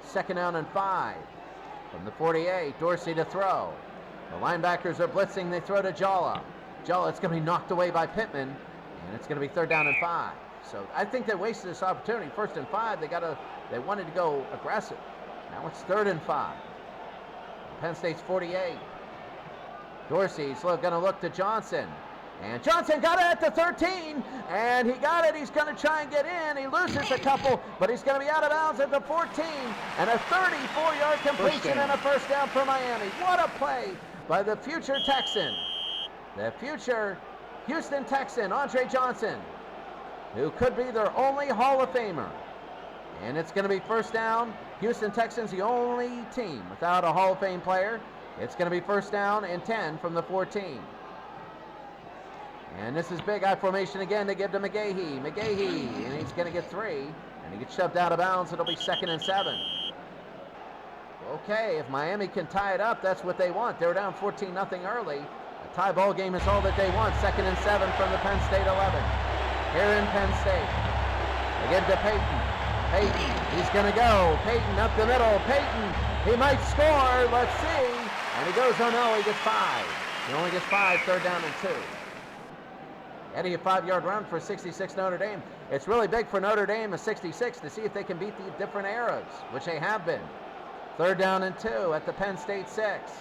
Second down and 5. From the 48, Dorsey to throw. The linebackers are blitzing. They throw to Jalla. Jalla, it's going to be knocked away by Pittman, and it's going to be third down and 5. So I think they wasted this opportunity. First and 5, they wanted to go aggressive. Now it's third and 5. Penn State's 48. Dorsey's going to look to Johnson. And Johnson got it at the 13, and he got it. He's going to try and get in. He loses a couple, but he's going to be out of bounds at the 14, and a 34-yard completion and a first down for Miami. What a play by the future Texan, the future Houston Texan, Andre Johnson, who could be their only Hall of Famer. And it's going to be first down. Houston Texans, the only team without a Hall of Fame player. It's going to be first down and 10 from the 14. And this is big I formation again to give to McGahee. McGahee, and he's going to get 3. And he gets shoved out of bounds. It'll be second and 7. Okay, if Miami can tie it up, that's what they want. They were down 14-0 early. A tie ball game is all that they want. Second and 7 from the Penn State 11. Here in Penn State. They give to Peyton. Peyton, he's going to go. Peyton up the middle. Peyton, he might score. Let's see. And he goes, oh no, he gets 5. He only gets 5, third down and 2. Adding a 5-yard run for 66 Notre Dame. It's really big for Notre Dame, a 66, to see if they can beat the different eras, which they have been. Third down and 2 at the Penn State 6.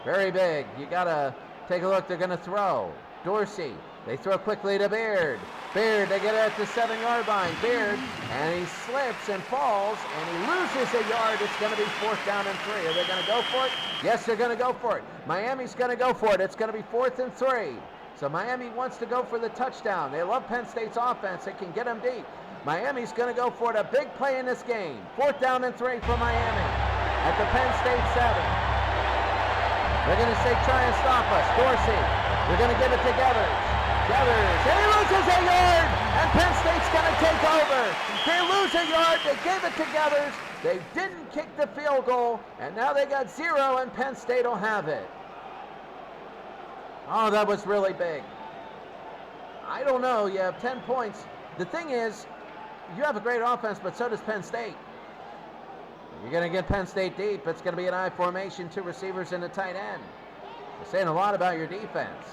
Very big. You got to take a look. They're going to throw. Dorsey. They throw quickly to Beard. Beard, they get it at the 7-yard line. Beard, and he slips and falls, and he loses a yard. It's going to be fourth down and 3. Are they going to go for it? Yes, they're going to go for it. Miami's going to go for it. It's going to be 4th and 3. So Miami wants to go for the touchdown. They love Penn State's offense. It can get them deep. Miami's going to go for it. A big play in this game. 4th down and 3 for Miami at the Penn State 7. They're going to say, try and stop us. Dorsey, they're going to give it to Gathers. Gathers, and he loses a yard, and Penn State's going to take over. They lose a yard. They gave it to Gathers. They didn't kick the field goal, and now they got 0, and Penn State will have it. Oh, that was really big. I don't know. You have 10 points. The thing is, you have a great offense, but so does Penn State. You're going to get Penn State deep. It's going to be an I formation, 2 receivers and a tight end. We're saying a lot about your defense.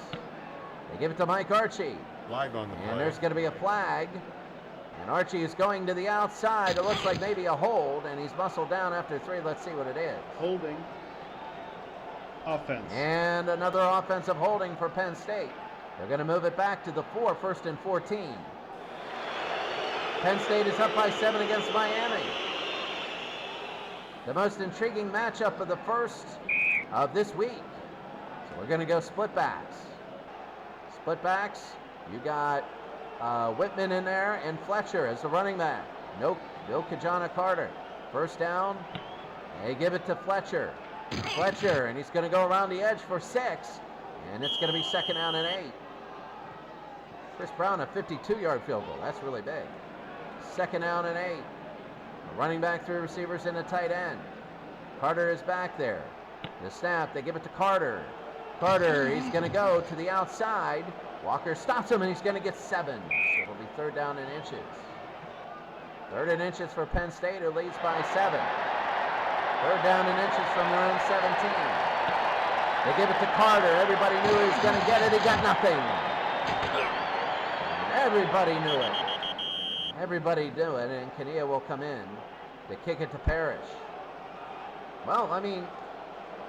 They give it to Mike Archie. Flag on the play. And there's going to be a flag. And Archie is going to the outside. It looks like maybe a hold, and he's muscled down after 3. Let's see what it is. Holding. Offense. And another offensive holding for Penn State. They're going to move it back to the 4, 1st and 14. Penn State is up by 7 against Miami. The most intriguing matchup of the first of this week. So we're going to go split backs. Split backs, you got Whitman in there and Fletcher as the running back. No Kajana Carter. First down, they give it to Fletcher. Fletcher, and he's going to go around the edge for 6, and it's going to be 2nd down and 8. Chris Brown, a 52-yard field goal. That's really big. 2nd down and 8. A running back, 3 receivers, and a tight end. Carter is back there. The snap, they give it to Carter. Carter, he's going to go to the outside. Walker stops him, and he's going to get 7. So it'll be 3rd down and inches. 3rd and inches for Penn State, who leads by 7. 3rd down and inches from their own 17. They give it to Carter. Everybody knew he was going to get it. He got nothing. Everybody knew it. Everybody knew it, and Kania will come in to kick it to Parrish. Well, I mean,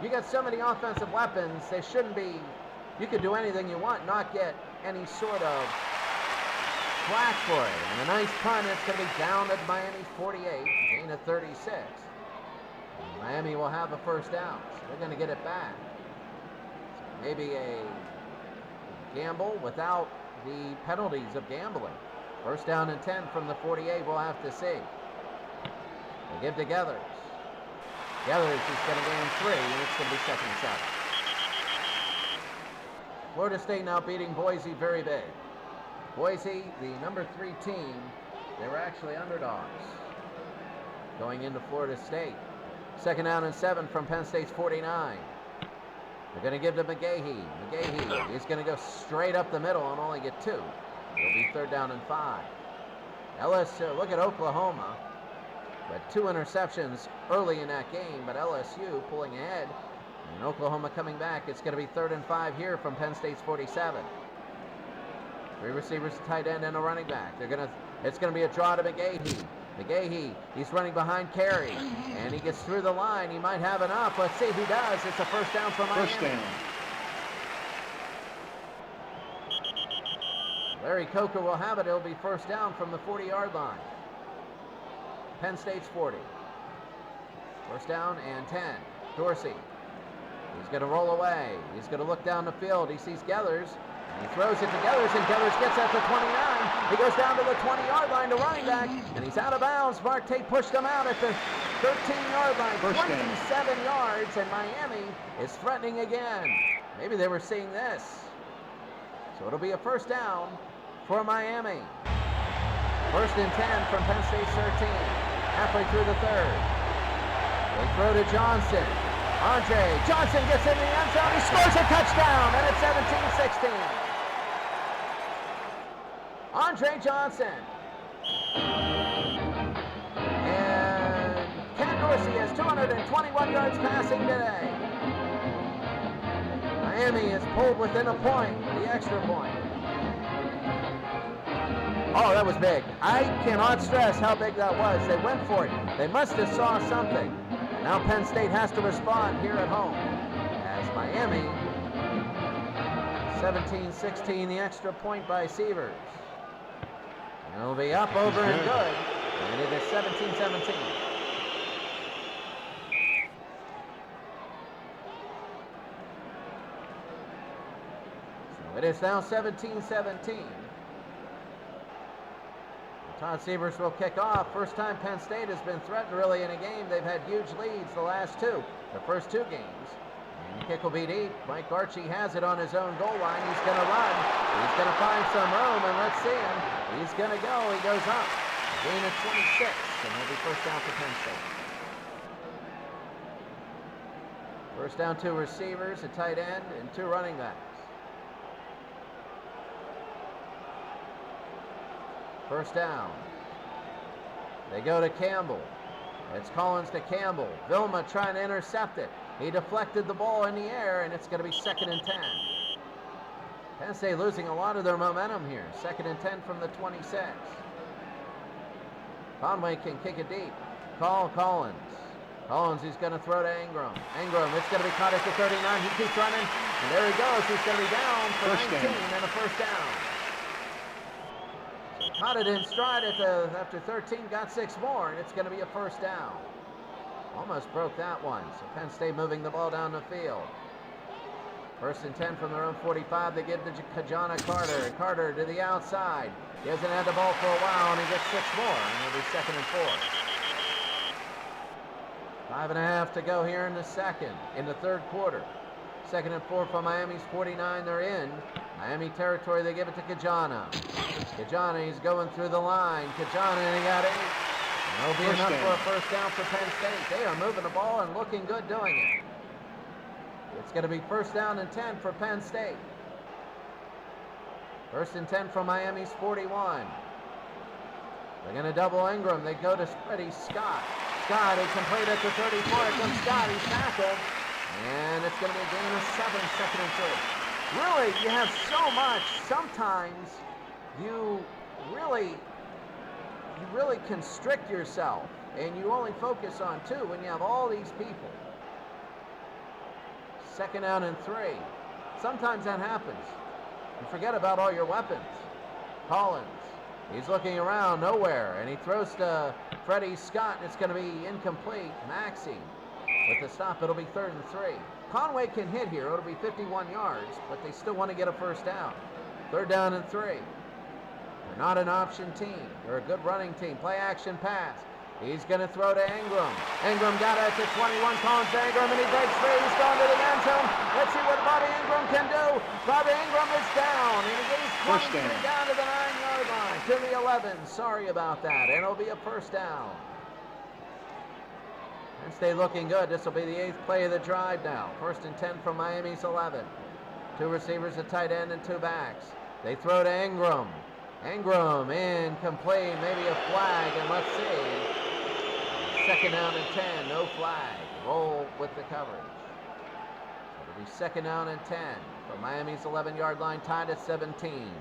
you got so many offensive weapons, they shouldn't be, you could do anything you want, not get any sort of flack for it. And a nice punt, it's going to be down at Miami's 48, gain of 36. And Miami will have a 1st down, so they're going to get it back. So maybe a gamble without the penalties of gambling. 1st down and 10 from the 48, we'll have to see. They give to Geathers. Geathers is going to gain 3, and it's going to be 2nd and 7. Florida State now beating Boise very big. Boise, the number 3 team, they were actually underdogs going into Florida State. 2nd down and 7 from Penn State's 49. They're going to give to McGahee. McGahee is going to go straight up the middle and only get 2. It'll be 3rd down and 5. LSU, look at Oklahoma. But 2 interceptions early in that game, but LSU pulling ahead. And Oklahoma coming back. It's going to be 3rd and 5 here from Penn State's 47. 3 receivers, a tight end, and a running back. It's going to be a draw to McGahee. McGahee, he's running behind Carey, and he gets through the line. He might have enough. Let's see if he does. It's a 1st down for Miami. 1st down. Larry Coker will have it. It'll be 1st down from the 40-yard line. Penn State's 40. 1st down and 10. Dorsey. He's going to roll away. He's going to look down the field. He sees Geathers. He throws it to Geathers, and Geathers gets at the 29. He goes down to the 20-yard line to running back, and he's out of bounds. Mark Tate pushed him out at the 13-yard line. 27 yards, and Miami is threatening again. Maybe they were seeing this. So it'll be a 1st down for Miami. 1st and 10 from Penn State's 13. Halfway through the 3rd. They throw to Johnson. Andre Johnson gets in the end zone. He scores a touchdown, and it's 17-16. Andre Johnson. And Ken Dorsey has 221 yards passing today. Miami is pulled within a point, the extra point. Oh, that was big. I cannot stress how big that was. They went for it. They must have saw something. And now Penn State has to respond here at home. As Miami, 17-16, the extra point by Sievers. And it'll be up, over, and good. And it is 17-17. So it is now 17-17. Todd Sievers will kick off. First time Penn State has been threatened really in a game. They've had huge leads the last 2, the first 2 games. And the kick will be deep. Mike Archie has it on his own goal line. He's going to run. He's going to find some room, and let's see him. He's going to go. He goes up. Gain of 26, and it'll be 1st down for Penn State. 1st down, 2 receivers, a tight end, and 2 running backs. 1st down. They go to Campbell. It's Collins to Campbell. Vilma trying to intercept it. He deflected the ball in the air, and it's going to be 2nd and 10. Penn State losing a lot of their momentum here. 2nd and 10 from the 26. Conway can kick it deep. Collins. Collins, he's going to throw to Ingram. Ingram, it's going to be caught at the 39. He keeps running, and there he goes. He's going to be down for 19 and a first down. So caught it in stride after 13, got 6 more, and it's going to be a first down. Almost broke that one. So Penn State moving the ball down the field. 1st and 10 from their own 45. They give to Kajana Carter. Carter to the outside. He hasn't had the ball for a while, and he gets 6 more, and it'll be 2nd and 4. 5.5 to go here in the third quarter. 2nd and 4 from Miami's 49. They're in Miami territory. They give it to Kajana. Kajana, he's going through the line. Kajana, and he got 8. And it'll be enough for a first down for Penn State. They are moving the ball and looking good doing it. It's going to be 1st down and 10 for Penn State. 1st and 10 from Miami's 41. They're going to double Ingram. They go to Freddie Scott. Scott, he complete at the 34. Here comes Scott. He's tackled. And it's going to be a gain of 7, 2nd and 3. Really, you have so much. Sometimes you really constrict yourself. And you only focus on 2 when you have all these people. 2nd down and 3. Sometimes that happens. You forget about all your weapons. Collins, he's looking around, nowhere, and he throws to Freddie Scott, and it's going to be incomplete. Maxey with the stop. It'll be 3rd and 3. Conway can hit here. It'll be 51 yards, but they still want to get a first down. 3rd down and 3. They're not an option team. They're a good running team. Play action pass. He's going to throw to Ingram. Ingram got it to 21. Collins to Ingram, and he breaks free. He's going to the end zone. Let's see what Bobby Ingram can do. Bobby Ingram is down, and he gets 23 down to the 9-yard line. To the 11. Sorry about that. And it'll be a first down. Penn State looking good. This will be the 8th play of the drive now. 1st and 10 from Miami's 11. 2 receivers, a tight end, and 2 backs. They throw to Ingram. Ingram incomplete. Maybe a flag, and let's see. 2nd down and 10, no flag. Roll with the coverage. It'll be 2nd down and 10 from Miami's 11-yard line, tied at 17.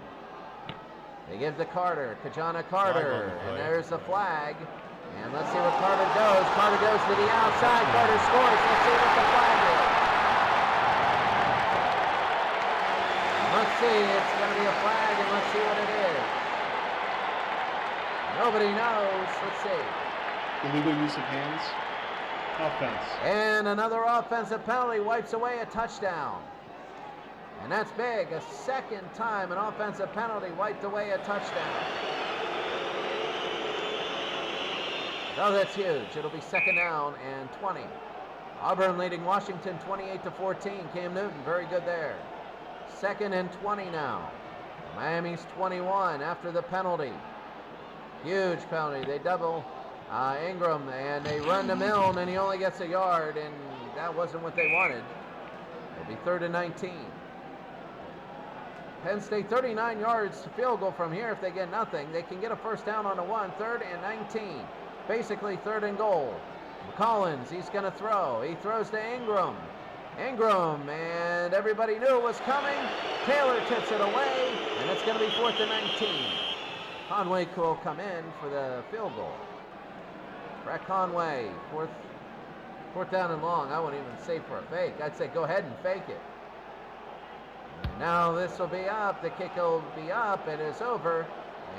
They give to Carter, Kajana Carter, and there's the flag. And let's see where Carter goes. Carter goes to the outside. Carter scores. Let's see what the flag is. Let's see. It's going to be a flag, and let's see what it is. Nobody knows. Let's see. Illegal use of hands. Offense. And another offensive penalty wipes away a touchdown. And that's big. A 2nd time an offensive penalty wiped away a touchdown. Oh, that's huge. It'll be 2nd down and 20. Auburn leading Washington 28-14. Cam Newton, very good there. 2nd and 20 now. Miami's 21 after the penalty. Huge penalty. They double Ingram, and they run to Milne, and he only gets a yard, and that wasn't what they wanted. It'll be 3rd and 19. Penn State 39 yards field goal from here. If they get nothing, they can get a first down on the 1. 3rd and 19. Basically 3rd and goal. Collins, he's going to throw. He throws to Ingram. Ingram, and everybody knew it was coming. Taylor tips it away, and it's going to be 4th and 19. Conway will come in for the field goal. Brett Conway, fourth down and long. I wouldn't even say for a fake. I'd say go ahead and fake it. And now this will be up. The kick will be up. It is over.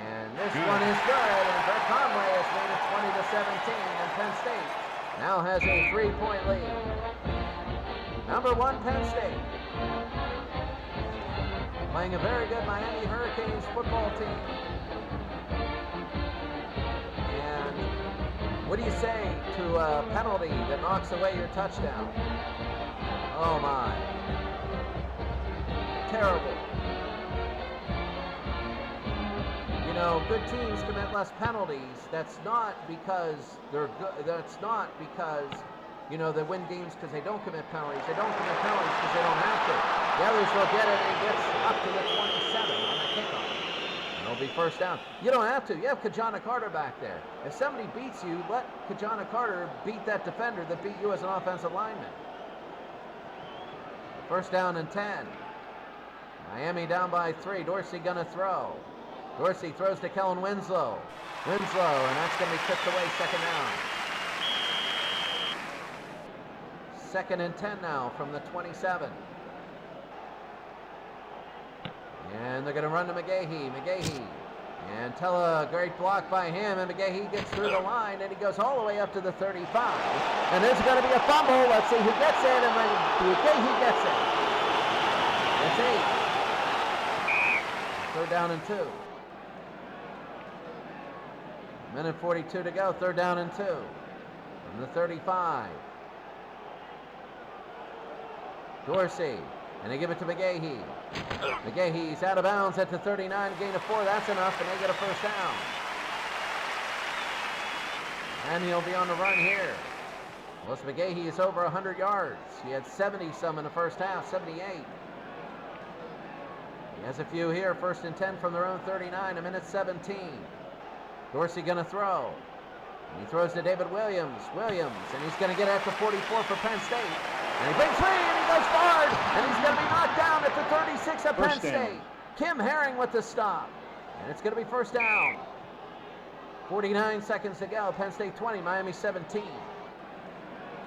And this one is good. And Brett Conway has made it 20-17. And Penn State now has a 3-point lead. Number 1, Penn State. Playing a very good Miami Hurricanes football team. What do you say to a penalty that knocks away your touchdown? Oh my. Terrible. You know, good teams commit less penalties. That's not because they're good. That's not because, you know, they win games because they don't commit penalties. They don't commit penalties because they don't have to. The others will get it, and it gets up to the 27 on the kickoff. It'll be first down. You don't have to. You have Kajana Carter back there. If somebody beats you, let Kajana Carter beat that defender that beat you as an offensive lineman. First down and 10. Miami down by 3. Dorsey gonna throw. Dorsey throws to Kellen Winslow. Winslow, and that's gonna be tipped away, second down. 2nd and 10 now from the 27. And they're gonna run to McGahee. And tell a great block by him, and McGahee gets through the line, and he goes all the way up to the 35. And there's going to be a fumble. Let's see who gets it, and McGahee gets it. It's 8. 3rd down and 2. 1:42 to go, 3rd down and 2. From the 35. Dorsey. And they give it to McGahee. McGahee's out of bounds at the 39, gain of 4. That's enough, and they get a 1st down. And he'll be on the run here. Melissa McGahee is over 100 yards. He had 70-some in the first half, 78. He has a few here. 1st and 10 from their own 39, 1:17. Dorsey going to throw. And he throws to David Williams. And he's going to get after 44 for Penn State. And he breaks free, and he goes forward, and he's going to be knocked down at the 36 of Penn State. Kim Herring with the stop, and it's going to be 1st down. 49 seconds to go. Penn State 20, Miami 17.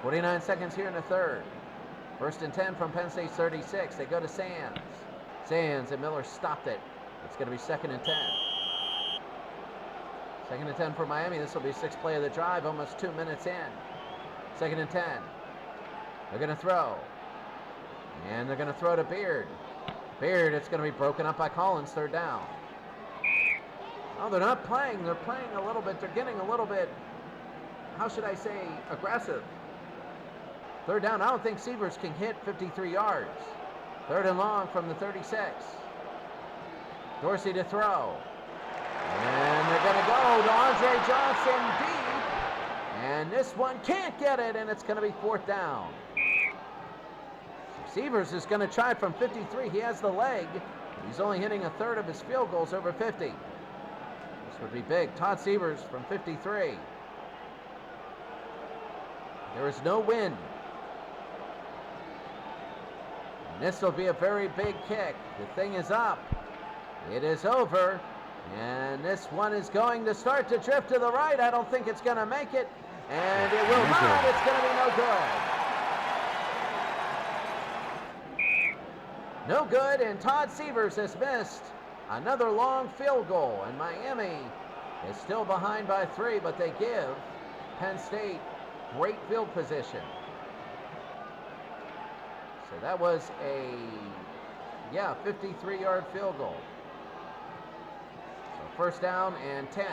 49 seconds here in the 3rd. 1st and 10 from Penn State 36. They go to Sands. And Miller stopped it. It's going to be 2nd and 10. 2nd and 10 for Miami. This will be 6th play of the drive, almost 2 minutes in. 2nd and 10. They're going to throw. And they're going to throw to Beard. It's going to be broken up by Collins, 3rd down. Oh, they're not playing. They're playing a little bit. They're getting a little bit, how should I say, aggressive. 3rd down. I don't think Sievers can hit 53 yards. 3rd and long from the 36. Dorsey to throw. And they're going to go to Andre Johnson deep. And this one can't get it, and it's going to be 4th down. Sievers is going to try it from 53. He has the leg. He's only hitting 1/3 of his field goals over 50. This would be big. Todd Sievers from 53. There is no wind. And this will be a very big kick. The thing is up. It is over. And this one is going to start to drift to the right. I don't think it's going to make it. And it will not. It's going to be no good. No good, and Todd Sievers has missed another long field goal. And Miami is still behind by 3, but they give Penn State great field position. So that was a, 53-yard field goal. So 1st down and 10.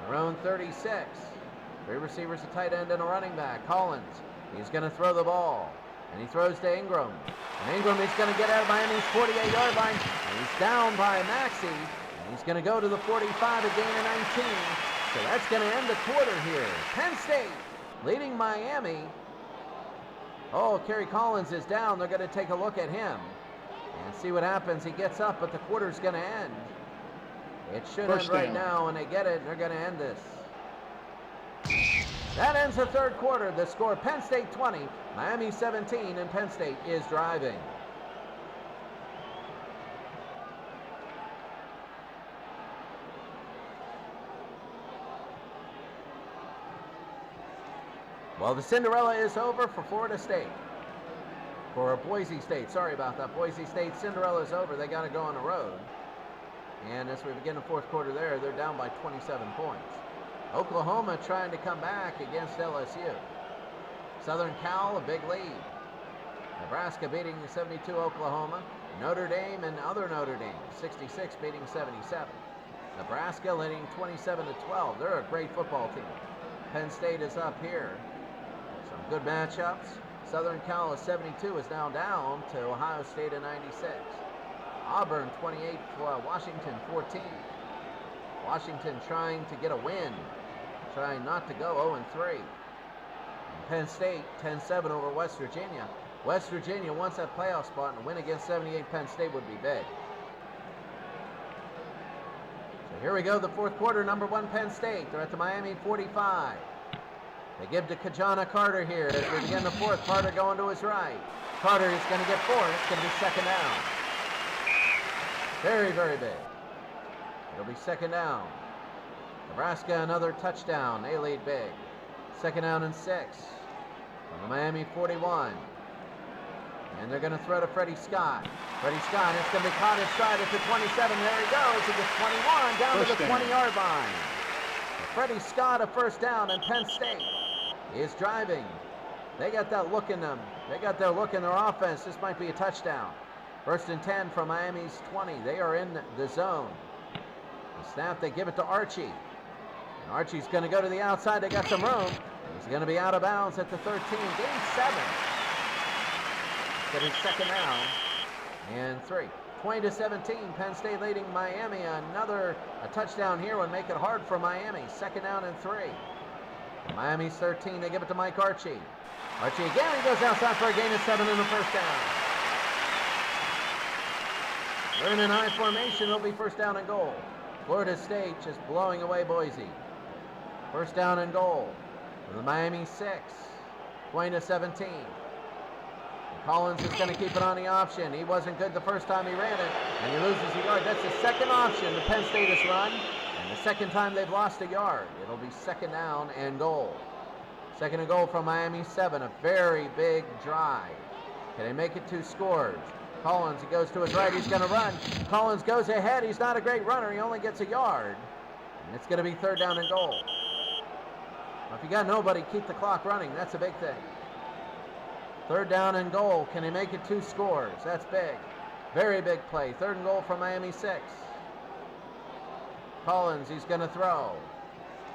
Their own 36. 3 receivers, a tight end, and a running back. Collins, he's going to throw the ball. And he throws to Ingram. And Ingram is going to get out of Miami's 48-yard line. And he's down by Maxey. And he's going to go to the 45, a gain of 19. So that's going to end the quarter here. Penn State leading Miami. Oh, Kerry Collins is down. They're going to take a look at him and see what happens. He gets up, but the quarter's going to end. It should end right now, and they get it, and they're going to end this. That ends the 3rd quarter. The score, Penn State 20, Miami 17, and Penn State is driving. Well, the Cinderella is over for Florida State. For Boise State, sorry about that. Boise State Cinderella is over. They got to go on the road. And as we begin the 4th quarter there, they're down by 27 points. Oklahoma trying to come back against LSU. Southern Cal, a big lead. Nebraska beating 72 Oklahoma. Notre Dame and other Notre Dame, 66 beating 77. Nebraska leading 27-12. They're a great football team. Penn State is up here. Some good matchups. Southern Cal is 72 is now down to Ohio State at 96. Auburn 28, Washington 14. Washington trying to get a win. Trying not to go 0-3. Penn State 10-7 over West Virginia. West Virginia wants that playoff spot, and a win against 78 Penn State would be big. So here we go, the 4th quarter, number 1 Penn State. They're at the Miami 45. They give to Kajana Carter here as we begin the 4th. Carter going to his right. Carter is going to get 4. It's going to be 2nd down. Very, very big. It'll be second down. Nebraska, another touchdown. They lead big. Second down and 6. From the Miami 41. And they're going to throw to Freddie Scott. Freddie Scott, it's going to be caught in stride at the 27. There he goes. He gets 21 down to the 20-yard line. Freddie Scott, a first down, and Penn State is driving. They got that look in them. They got their look in their offense. This might be a touchdown. First and 10 from Miami's 20. They are in the zone. The snap, they give it to Archie. And Archie's going to go to the outside. They got some room. He's going to be out of bounds at the 13. Gain 7. Getting second down and 3. 20-17. Penn State leading Miami. A touchdown here would make it hard for Miami. Second down and 3. Miami's 13. They give it to Mike Archie. Archie again. He goes outside for a gain of 7 and a first down. They're in an I formation. It'll be first down and goal. Florida State just blowing away Boise. First down and goal. For the Miami 6. 20-17. Collins is going to keep it on the option. He wasn't good the first time he ran it, and he loses a yard. That's the second option the Penn State has run, and the second time they've lost a yard. It'll be second down and goal. Second and goal from Miami 7. A very big drive. Can they make it 2 scores? Collins, he goes to his right. He's going to run. Collins goes ahead. He's not a great runner. He only gets a yard. And it's going to be third down and goal. Well, if you got nobody, keep the clock running. That's a big thing. Third down and goal. Can he make it 2 scores? That's big. Very big play. Third and goal from Miami 6. Collins, he's going to throw.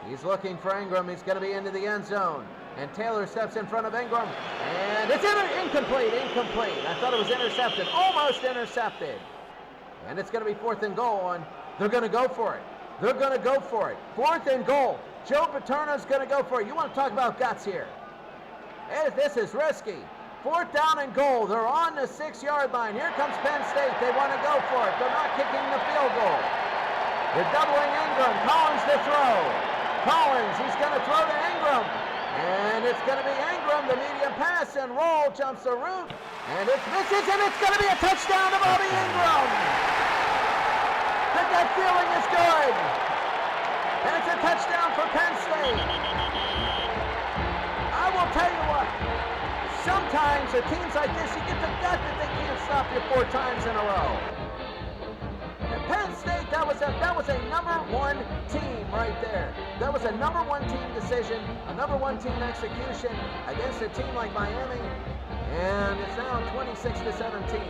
He's looking for Ingram. He's going to be into the end zone. And Taylor steps in front of Ingram. And it's incomplete. Incomplete. I thought it was intercepted. Almost intercepted. And it's going to be fourth and goal. And they're going to go for it. They're going to go for it. Fourth and goal. Joe Paterno's going to go for it. You want to talk about guts here. This is risky. Fourth down and goal. They're on the 6-yard line. Here comes Penn State. They want to go for it. They're not kicking the field goal. They're doubling Ingram. Collins to throw. Collins, he's going to throw to Ingram. And it's going to be Ingram, the medium pass and roll, jumps the route. And it misses, and it's going to be a touchdown to Bobby Ingram. The gut feeling is good. And it's a touchdown for Penn State. I will tell you what. Sometimes at teams like this, you get the gut that they can't stop you 4 times in a row. And Penn State, that was a number 1 team right there. That was a number 1 team decision, a number 1 team execution against a team like Miami. And it's now 26-17.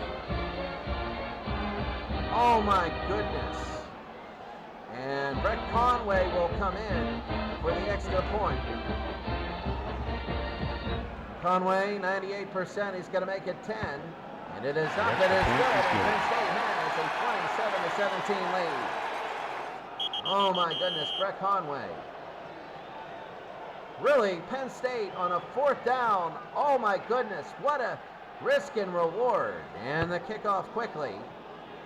Oh my goodness. And Brett Conway will come in for the extra point. Conway, 98%. He's going to make it 10. And it is up. It is good. And Penn State has a 27-17 lead. Oh my goodness, Brett Conway. Really, Penn State on a 4th down. Oh my goodness, what a risk and reward. And the kickoff quickly.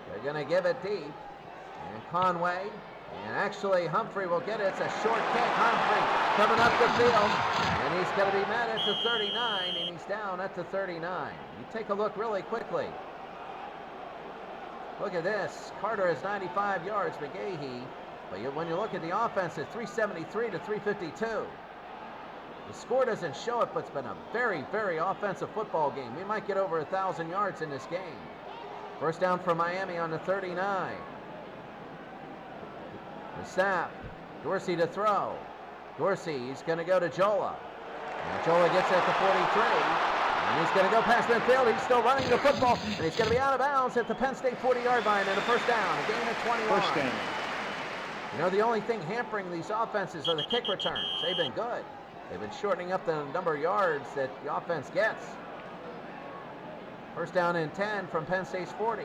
They're going to give it deep. And Conway. And actually, Humphrey will get it. It's a short kick. Humphrey coming up the field. And he's going to be met at the 39, and he's down at the 39. You take a look really quickly. Look at this. Carter has 95 yards, McGahee. But when you look at the offense, it's 373 to 352. The score doesn't show it, but it's been a very, very offensive football game. We might get over 1,000 yards in this game. First down for Miami on the 39. The snap. Dorsey to throw. Dorsey, he's going to go to Jola. And Jola gets at the 43. And he's going to go past midfield. He's still running the football. And he's going to be out of bounds at the Penn State 40-yard line and a first down. A gain of 21. First down. You know, the only thing hampering these offenses are the kick returns. They've been good. They've been shortening up the number of yards that the offense gets. First down and 10 from Penn State's 40.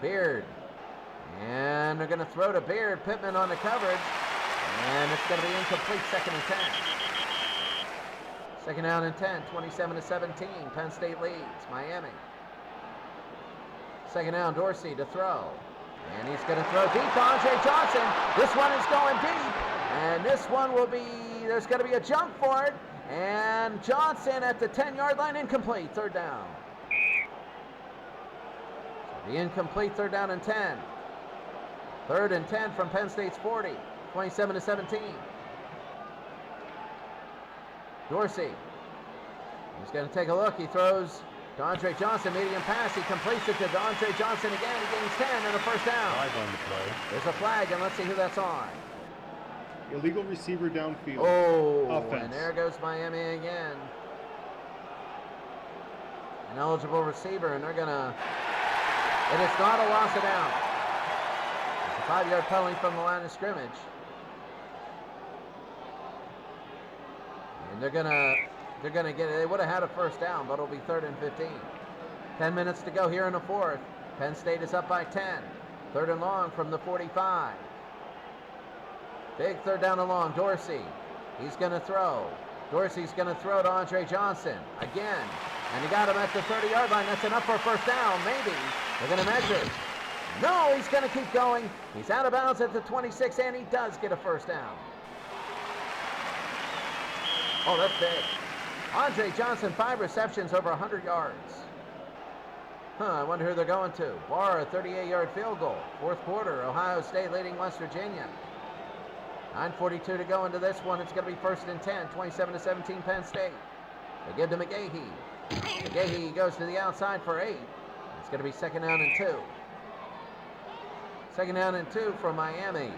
Beard. And they're going to throw to Beard. Pittman on the coverage. And it's going to be incomplete. Second and 10. Second down and 10. 27-17. Penn State leads Miami. Second down, Dorsey to throw. And he's going to throw deep to Andre Johnson. This one is going deep. And this one will be, there's going to be a jump for it. And Johnson at the 10-yard line, incomplete. Third down. So the incomplete, third down and 10. 3rd and 10 from Penn State's 40, 27-17. Dorsey. He's going to take a look. He throws to Andre Johnson, medium pass. He completes it to Andre Johnson again. He gains 10 and a first down. Flag on the play. There's a flag, and let's see who that's on. Illegal receiver downfield. Oh, Offense. and there goes Miami again. An eligible receiver, and they're going to... And it's not a loss of down. It's a 5-yard penalty from the line of scrimmage. And they're gonna get it. They would have had a first down, but it'll be 3rd and 15. 10 minutes to go here in the 4th. Penn State is up by 10. 3rd and long from the 45. Big 3rd down and long. Dorsey. He's gonna throw. Dorsey's gonna throw to Andre Johnson again, and he got him at the 30-yard line. That's enough for a first down. Maybe they're gonna measure. No, he's gonna keep going. He's out of bounds at the 26, and he does get a first down. Oh, that's big. Andre Johnson, 5 receptions, over 100 yards. I wonder who they're going to. Barr, a 38-yard field goal. 4th quarter, Ohio State leading West Virginia. 9:42 to go into this one. It's going to be 1st and 10, 27-17 Penn State. They give to McGahee. McGahee goes to the outside for 8. It's going to be 2nd down and 2. 2nd down and 2 from Miami.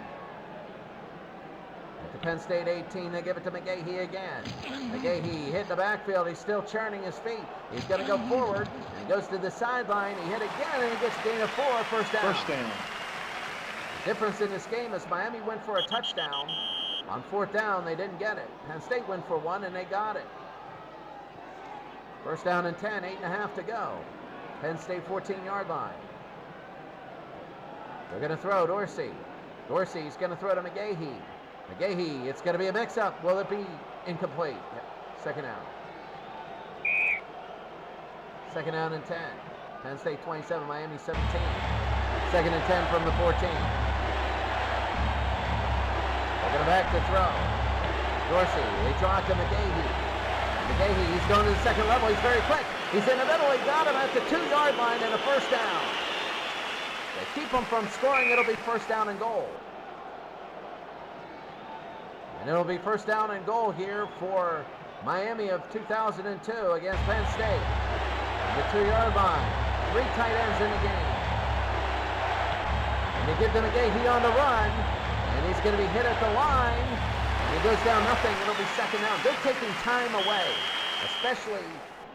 At the Penn State 18, they give it to McGahee again. McGahee hit the backfield. He's still churning his feet. He's going to go forward. He goes to the sideline. He hit again, and he gets a gain of 4. First down. First down. The difference in this game is Miami went for a touchdown. On 4th down, they didn't get it. Penn State went for one, and they got it. 1st down and 10, 8.5 to go. Penn State 14-yard line. They're going to throw Dorsey. Dorsey's going to throw to McGahee. McGahee, it's going to be a mix-up. Will it be incomplete? 2nd down. 2nd down and 10. Penn State 27, Miami 17. 2nd and 10 from the 14. They're going to back to throw. Dorsey, they draw it to McGahee. McGahee, he's going to the 2nd level. He's very quick. He's in the middle. He got him at the 2-yard line and a first down. They keep him from scoring. It'll be 1st down and goal. And it'll be 1st down and goal here for Miami of 2002 against Penn State. The 2-yard line. 3 tight ends in the game. And they give to McGahee on the run. And he's going to be hit at the line. And he goes down nothing. It'll be 2nd down. They're taking time away. Especially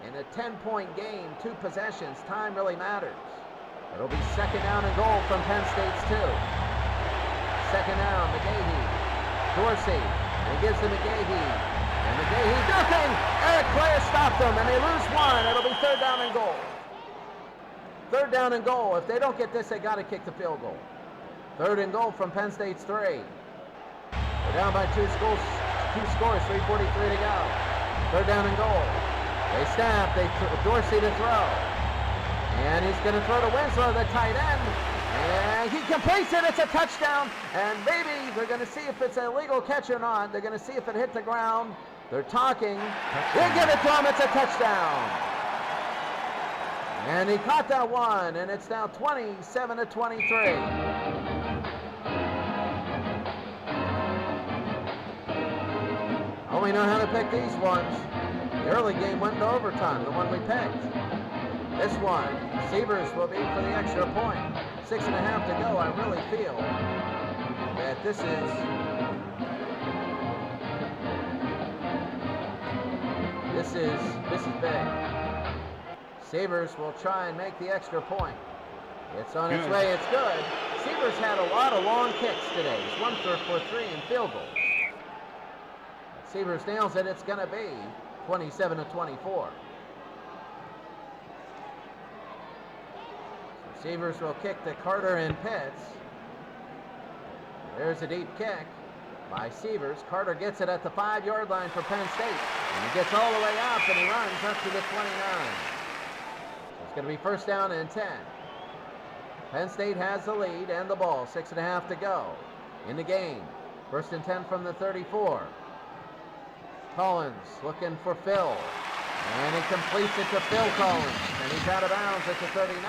in a 10-point game, 2 possessions. Time really matters. It'll be 2nd down and goal from Penn State's 2. 2nd down, McGahee. Dorsey, and he gives to McGahee. And McGahee, nothing! Eric Clare stopped them, and they lose 1. It'll be 3rd down and goal. 3rd down and goal. If they don't get this, they got to kick the field goal. 3rd and goal from Penn State's 3. They're down by 2 scores, 3:43 to go. 3rd down and goal. They snap, Dorsey to throw. And he's going to throw to Winslow, the tight end. And he completes it. It's a touchdown. And maybe they're going to see if it's an illegal catch or not. They're going to see if it hit the ground. They're talking. They give it to him. It's a touchdown. And he caught that one. And it's now 27-23. Oh, we know how to pick these ones. The early game went into overtime, the one we picked. This one, Severs will be for the extra point. 6.5 to go. I really feel that this is big. Severs will try and make the extra point. It's on its way. It's good. Severs had a lot of long kicks today. He's 1 for 3 in field goals. Severs nails it. It's going to be 27-24. Severs will kick to Carter and Pitts. There's a deep kick by Severs. Carter gets it at the 5-yard line for Penn State. And he gets all the way up, and he runs up to the 29. So it's going to be 1st down and 10. Penn State has the lead and the ball. 6.5 to go in the game. 1st and 10 from the 34. Collins looking for Phil. And he completes it to Phil Collins. And he's out of bounds at the 39.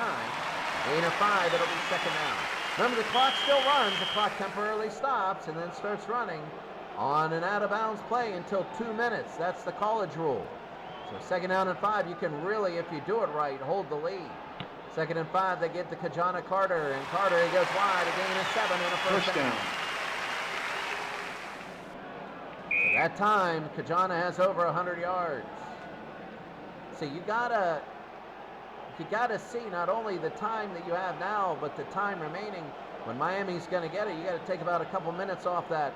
Gain of 5, it'll be 2nd down. Remember, the clock still runs. The clock temporarily stops and then starts running on an out-of-bounds play until 2 minutes. That's the college rule. So 2nd down and 5, you can really, if you do it right, hold the lead. 2nd and 5, they get to Kajana Carter, and Carter, he goes wide, a gain of 7 and a first down. So that time, Kajana has over 100 yards. So you gotta see not only the time that you have now, but the time remaining when Miami's going to get it. You got to take about a couple minutes off that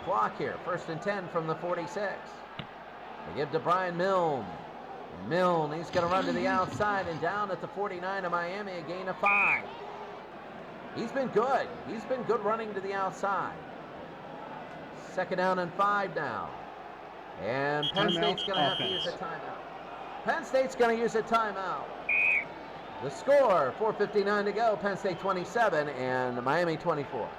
clock here. 1st and 10 from the 46. They give to Brian Milne. And Milne, he's going to run to the outside and down at the 49 of Miami, a gain of 5. He's been good. He's been good running to the outside. 2nd down and 5 now. And Penn State's going to have to use a timeout. Penn State's going to use a timeout. The score, 4:59 to go, Penn State 27 and Miami 24.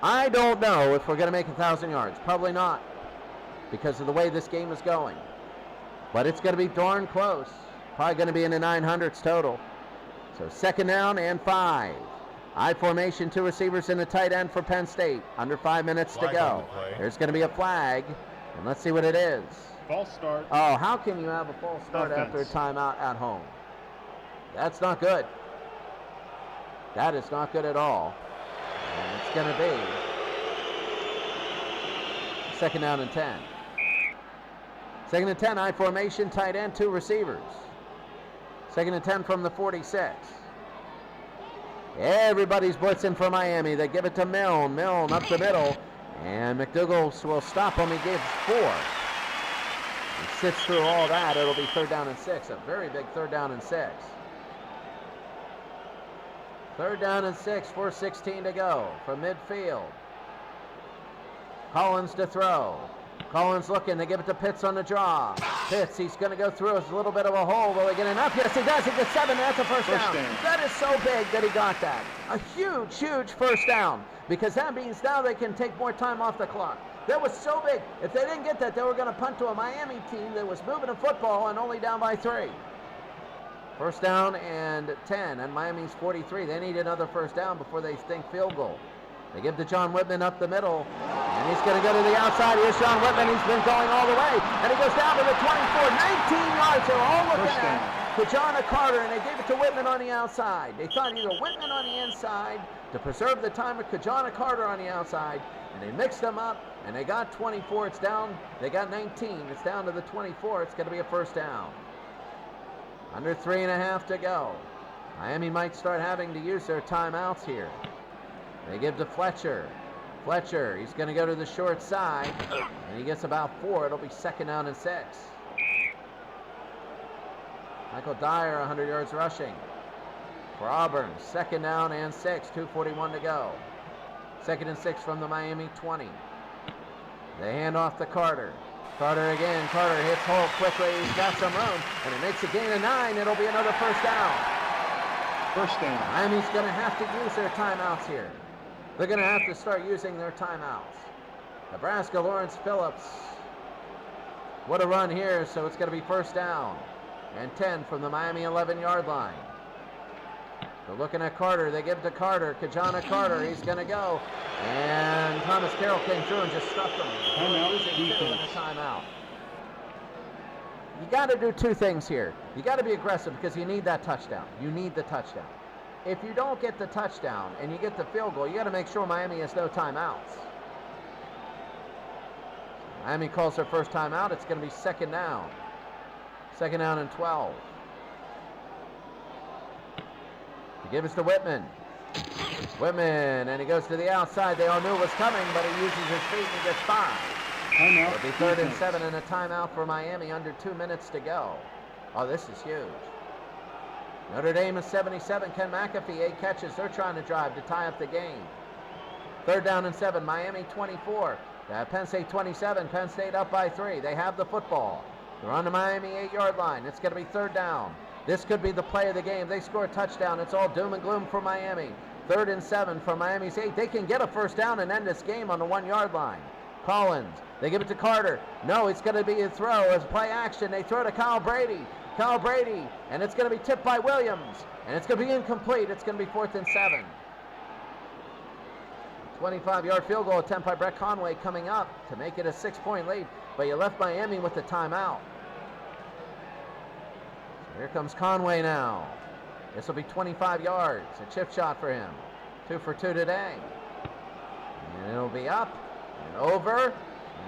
I don't know if we're going to make 1,000 yards. Probably not, because of the way this game is going. But it's going to be darn close. Probably going to be in the 900s total. So 2nd down and 5. I formation, 2 receivers and a tight end for Penn State. Under 5 minutes to go. There's going to be a flag, and let's see what it is. False start. Oh, how can you have a false start after a timeout at home? That's not good. That is not good at all. And it's going to be 2nd down and 10. 2nd and 10, I formation, tight end, 2 receivers. 2nd and 10 from the 46. Everybody's blitzing for Miami. They give it to Milne. Milne up the middle. And McDougall will stop him. He gives 4. He sits through all that. It'll be 3rd down and 6. A very big 3rd down and 6. 3rd down and 6, 4:16 to go from midfield. Collins to throw. Collins looking, they give it to Pitts on the draw. Pitts, he's going to go through. It's a little bit of a hole. Will he get enough? Yes, he does. He gets 7. That's a first down. That is so big that he got that. A huge, huge first down, because that means now they can take more time off the clock. That was so big. If they didn't get that, they were going to punt to a Miami team that was moving the football and only down by 3. 1st down and 10, and Miami's 43. They need another first down before they think field goal. They give to John Whitman up the middle, and he's going to go to the outside. Here's John Whitman. He's been going all the way, and he goes down to the 24. 19 yards. They're all looking at Kajana Carter, and they gave it to Whitman on the outside. They thought either Whitman on the inside to preserve the time of Kajana Carter on the outside, and they mixed them up, and they got 24. It's down. They got 19. It's down to the 24. It's going to be a first down. Under 3.5 to go. Miami might start having to use their timeouts here. They give to Fletcher. Fletcher, he's going to go to the short side, and he gets about 4. It'll be 2nd down and 6. Michael Dyer, 100 yards rushing for Auburn. 2nd down and 6, 2:41 to go. 2nd and 6 from the Miami 20. They hand off to Carter. Carter again. Carter hits hole quickly. He's got some room, and it makes a gain of 9. It'll be another first down. First down. Miami's going to have to use their timeouts here. They're going to have to start using their timeouts. Nebraska, Lawrence Phillips. What a run here, so it's going to be first down and 10 from the Miami 11-yard line. They're looking at Carter. They give it to Carter. Kajana Carter, he's going to go. And Thomas Carroll came through and just stuffed him. Timeout. You got to do 2 things here. You got to be aggressive because you need that touchdown. You need the touchdown. If you don't get the touchdown and you get the field goal, you got to make sure Miami has no timeouts. Miami calls their first timeout. It's going to be 2nd down. 2nd down and 12. He gives to Whitman. Whitman, and he goes to the outside. They all knew it was coming, but he uses his feet and he gets 5. Timeout. It'll be 3rd and 7 and a timeout for Miami under 2 minutes to go. Oh, this is huge. Notre Dame is 77. Ken McAfee, 8 catches. They're trying to drive to tie up the game. 3rd down and 7. Miami 24. Penn State 27. Penn State up by 3. They have the football. They're on the Miami 8-yard line. It's going to be 3rd down. This could be the play of the game. They score a touchdown. It's all doom and gloom for Miami. 3rd and 7 from Miami's 8. They can get a first down and end this game on the 1-yard line. Collins, they give it to Carter. No, it's going to be a throw as play action. They throw to Kyle Brady. Kyle Brady, and it's going to be tipped by Williams. And it's going to be incomplete. It's going to be 4th and 7. 25-yard field goal attempt by Brett Conway coming up to make it a 6-point lead. But you left Miami with the timeout. So here comes Conway now. This will be 25 yards. A chip shot for him. 2 for 2 today. And it'll be up and over.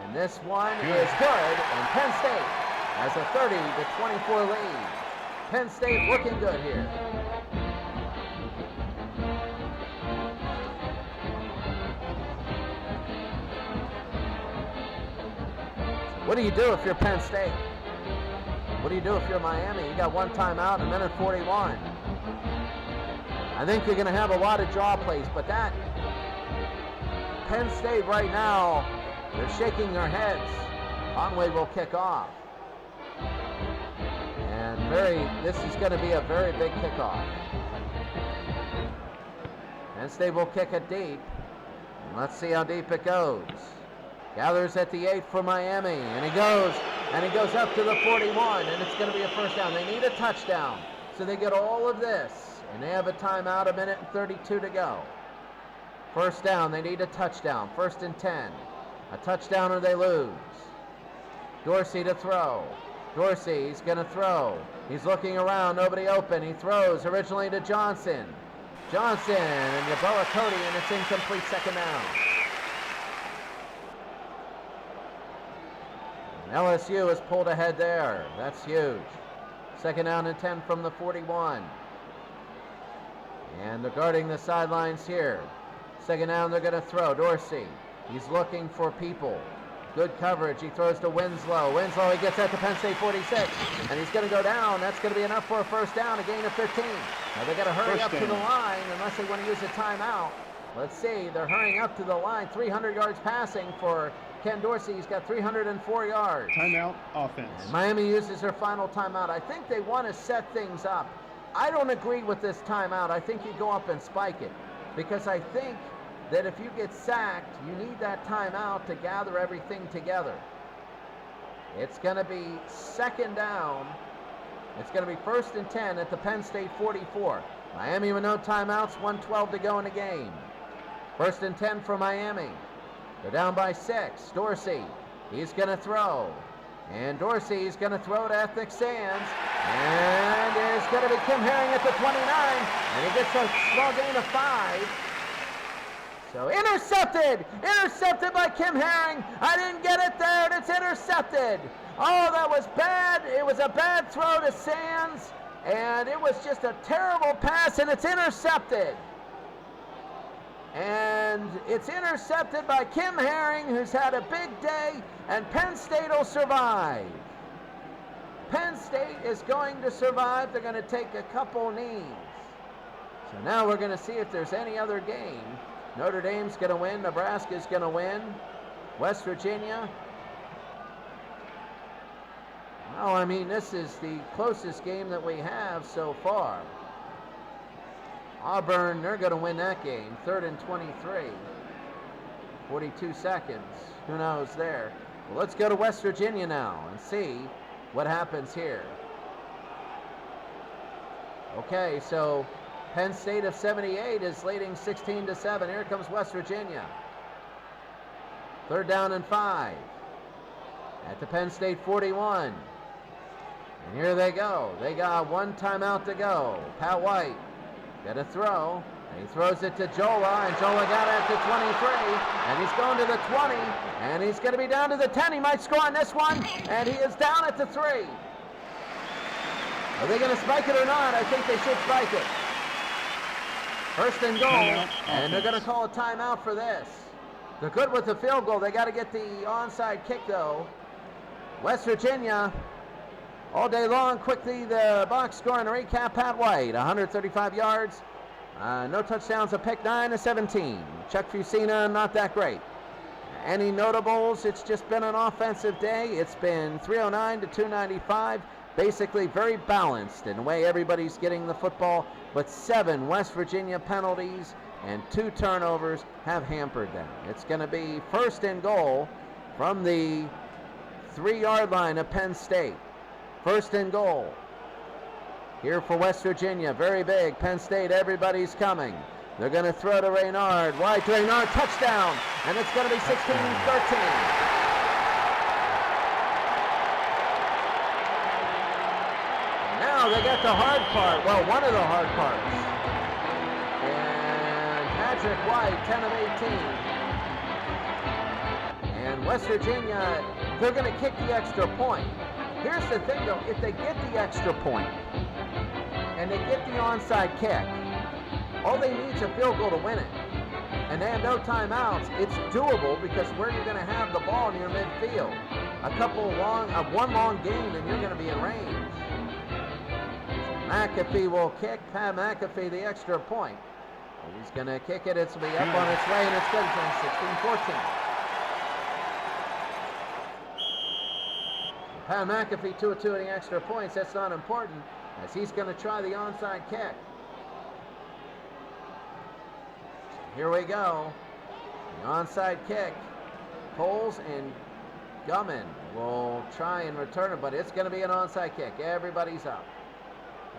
And this one is good. And Penn State has a 30-24 lead. Penn State looking good here. What do you do if you're Penn State? What do you do if you're Miami? You got one timeout, a minute 41. I think you're going to have a lot of draw plays, but that Penn State right now, they're shaking their heads. Conway will kick off. And this is going to be a very big kickoff. Penn State will kick it deep. And let's see how deep it goes. Gathers at the 8 for Miami, and he goes up to the 41, and it's going to be a first down. They need a touchdown, so they get all of this, and they have a timeout, a minute and 32 to go. First down, they need a touchdown. 1st and 10. A touchdown or they lose. Dorsey to throw. Dorsey, he's going to throw. He's looking around, nobody open. He throws originally to Johnson. Johnson, and Yaboa Cody, and it's incomplete, 2nd down. LSU has pulled ahead there. That's huge. 2nd down and 10 from the 41. And they're guarding the sidelines here. 2nd down, they're going to throw. Dorsey, he's looking for people. Good coverage. He throws to Winslow. Winslow, he gets at the Penn State 46. And he's going to go down. That's going to be enough for a first down, a gain of 15. Now they got to hurry up to the line unless they want to use a timeout. Let's see. They're hurrying up to the line. 300 yards passing for Ken Dorsey. He's got 304 yards. Timeout offense. And Miami uses their final timeout. I think they want to set things up. I don't agree with this timeout. I think you go up and spike it, because I think that if you get sacked, you need that timeout to gather everything together. It's going to be 2nd down. It's going to be 1st and 10 at the Penn State 44. Miami with no timeouts, 1:12 to go in the game. 1st and 10 for Miami. They're down by 6. Dorsey, he's going to throw. And Dorsey is going to throw to Ethnic Sands. And there's going to be Kim Herring at the 29. And he gets a small gain of 5. So intercepted! Intercepted by Kim Herring. I didn't get it there, and it's intercepted. Oh, that was bad. It was a bad throw to Sands. And it was just a terrible pass, and it's intercepted. And it's intercepted by Kim Herring, who's had a big day, and Penn State will survive. Penn State is going to survive. They're going to take a couple knees. So now we're going to see if there's any other game. Notre Dame's going to win. Nebraska's going to win. West Virginia. Well, I mean, this is the closest game that we have so far. Auburn, they're going to win that game. 3rd and 23. 42 seconds. Who knows there? Well, let's go to West Virginia now and see what happens here. Okay, so Penn State of 78 is leading 16-7. Here comes West Virginia. 3rd down and 5. At the Penn State 41. And here they go. They got one timeout to go. Pat White got a throw. And he throws it to Jola, and Jola got it at the 23. And he's going to the 20. And he's going to be down to the 10. He might score on this one. And he is down at the 3. Are they going to spike it or not? I think they should spike it. 1st and goal. And they're going to call a timeout for this. They're good with the field goal. They got to get the onside kick, though. West Virginia, all day long. Quickly, the box score and a recap. Pat White, 135 yards. No touchdowns, a pick, 9-17. Chuck Fusina, not that great. Any notables? It's just been an offensive day. It's been 309 to 295. basically very balanced in the way everybody's getting the football, but 7 West Virginia penalties and 2 turnovers have hampered them. It's going to be first and goal from the 3-yard line of Penn State. First and goal here for West Virginia. Very big. Penn State, everybody's coming. They're going to throw to Raynard. Wide to Raynard, touchdown. And it's going to be 16-13. They got the hard part. Well, one of the hard parts. And Patrick White, 10 of 18. And West Virginia, they're going to kick the extra point. Here's the thing, though. If they get the extra point and they get the onside kick, all they need is a field goal to win it. And they have no timeouts. It's doable because where you're going to have the ball near midfield. One long gain and you're going to be in range. McAfee will kick. Pat McAfee the extra point. He's going to kick it. It's going to be up on its way, and it's good. 16-14. Pat McAfee 2 of 2 in the extra points. That's not important, as he's going to try the onside kick. So here we go. The onside kick. Poles and Gummin will try and return it, but it's going to be an onside kick. Everybody's up.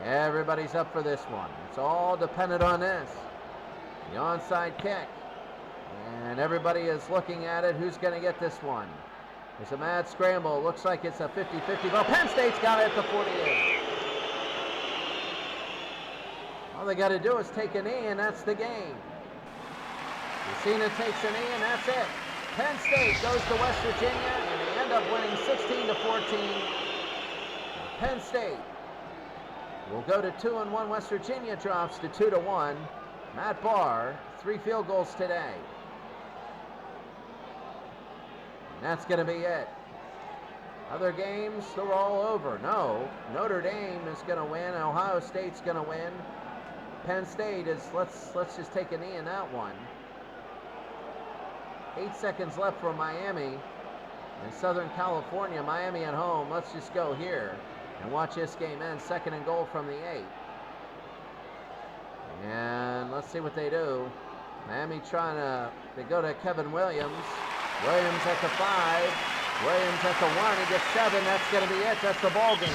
Everybody's up for this one. It's all dependent on this. The onside kick. And everybody is looking at it. Who's going to get this one? There's a mad scramble. Looks like it's a 50-50 ball. Penn State's got it at the 48. All they got to do is take a knee, and that's the game. Lucina takes a knee, and that's it. Penn State goes to West Virginia, and they end up winning 16-14. Penn State will go to 2-1. West Virginia drops to 2-1. Matt Barr, 3 field goals today. And that's going to be it. Other games, they're all over. No, Notre Dame is going to win. Ohio State's going to win. Penn State is, let's just take a knee in that one. 8 seconds left for Miami in Southern California. Miami at home. Let's just go here and watch this game end. 2nd and goal from the 8. And let's see what they do. Miami they go to Kevin Williams. Williams at the 5. Williams at the 1. He gets 7. That's going to be it. That's the ball game.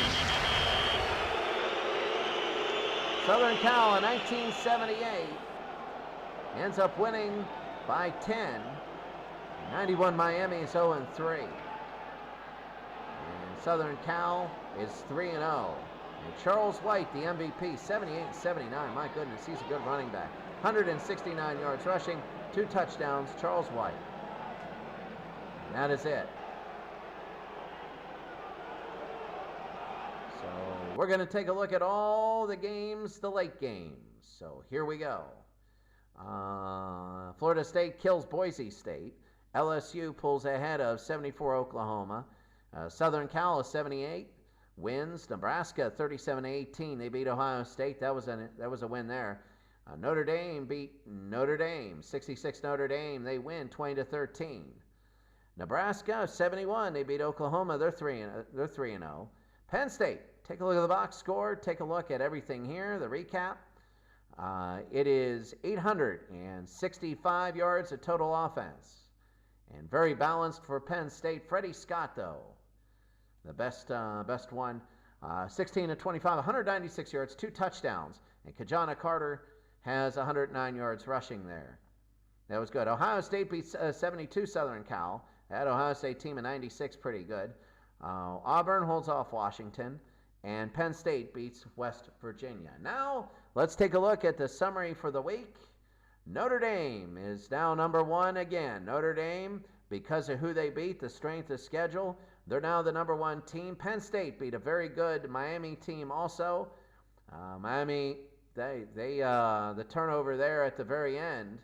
Southern Cal in 1978 ends up winning by 10. 91 Miami is 0-3. Southern Cal is 3-0. And Charles White, the MVP, 78-79. My goodness, he's a good running back. 169 yards rushing, 2 touchdowns. Charles White. And that is it. So we're going to take a look at all the games, the late games. So here we go. Florida State kills Boise State. LSU pulls ahead of 74 Oklahoma. Southern Cal is 78, wins. Nebraska 37-18. They beat Ohio State. That was a win there. Notre Dame beat Notre Dame. 66 Notre Dame. They win 20-13. Nebraska 71. They beat Oklahoma. They're 3-0. Penn State. Take a look at the box score. Take a look at everything here. The recap. It is 865 yards of total offense. And very balanced for Penn State. Freddie Scott, though, the best one. 16 of 25, 196 yards, 2 touchdowns. And Kajana Carter has 109 yards rushing there. That was good. Ohio State beats 72 Southern Cal. That Ohio State team of 96, pretty good. Auburn holds off Washington. And Penn State beats West Virginia. Now, let's take a look at the summary for the week. Notre Dame is now number 1 again. Notre Dame, because of who they beat, the strength of schedule, they're now the number 1 team. Penn State beat a very good Miami team also. Miami, the turnover there at the very end.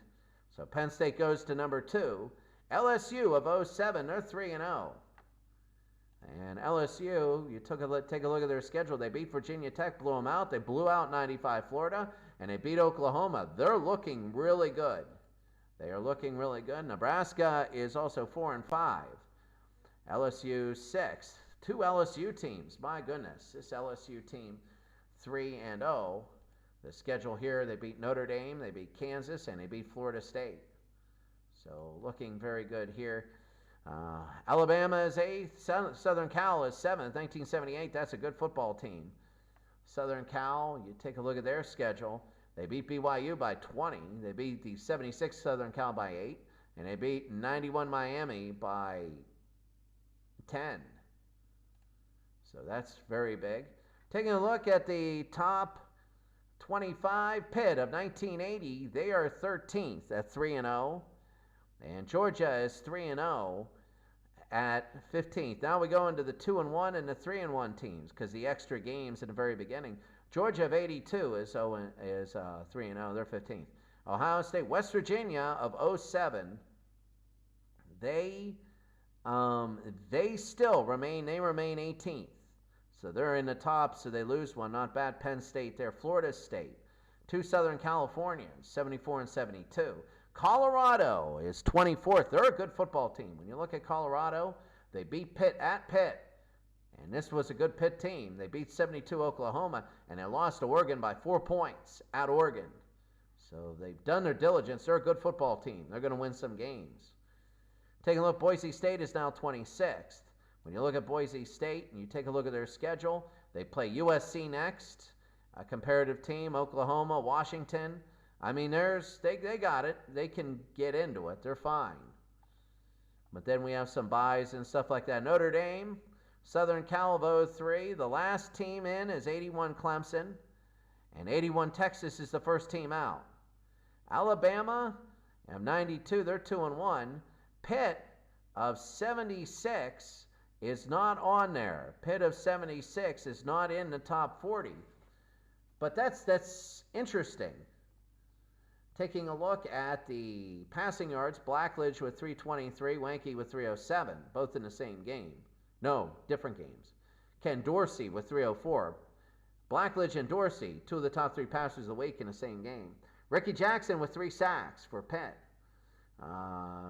So Penn State goes to number 2. LSU of 07, they're 3-0. And LSU, take a look at their schedule. They beat Virginia Tech, blew them out. They blew out 95 Florida. And they beat Oklahoma. They're looking really good. They are looking really good. Nebraska is also 4-5. LSU 6th. two LSU teams. My goodness, this LSU team 3-0. The schedule here, they beat Notre Dame, they beat Kansas, and they beat Florida State. So looking very good here. Alabama is 8th, Southern Cal is 7th, 1978. That's a good football team. Southern Cal, you take a look at their schedule. They beat BYU by 20. They beat the 76 Southern Cal by 8. And they beat 91 Miami by 10. So that's very big. Taking a look at the top 25, Pitt of 1980, they are 13th at 3-0. And Georgia is 3-0 at 15th. Now we go into the 2-1 and the 3-1 teams because the extra games in the very beginning. Georgia of 82 is 3-0. They're 15th. Ohio State, West Virginia of 07. They still remain 18th. So they're in the top, so they lose one. Not bad. Penn State there. Florida State. Two Southern Californians, 74 and 72. Colorado is 24th. They're a good football team. When you look at Colorado, they beat Pitt at Pitt. And this was a good Pitt team. They beat 72 Oklahoma, and they lost to Oregon by 4 points at Oregon. So they've done their diligence. They're a good football team. They're going to win some games. Taking a look, Boise State is now 26th. When you look at Boise State and you take a look at their schedule, they play USC next, a comparative team, Oklahoma, Washington. I mean, they got it. They can get into it. They're fine. But then we have some buys and stuff like that. Notre Dame, Southern Cal of 03. The last team in is 81 Clemson, and 81 Texas is the first team out. Alabama of 92, they're 2-1. Pitt of 76 is not on there. Pitt of 76 is not in the top 40. But that's interesting. Taking a look at the passing yards, Blackledge with 323, Wanke with 307, both in the same game. No, different games. Ken Dorsey with 304. Blackledge and Dorsey, two of the top 3 passers of the week in the same game. Ricky Jackson with 3 sacks for Pitt.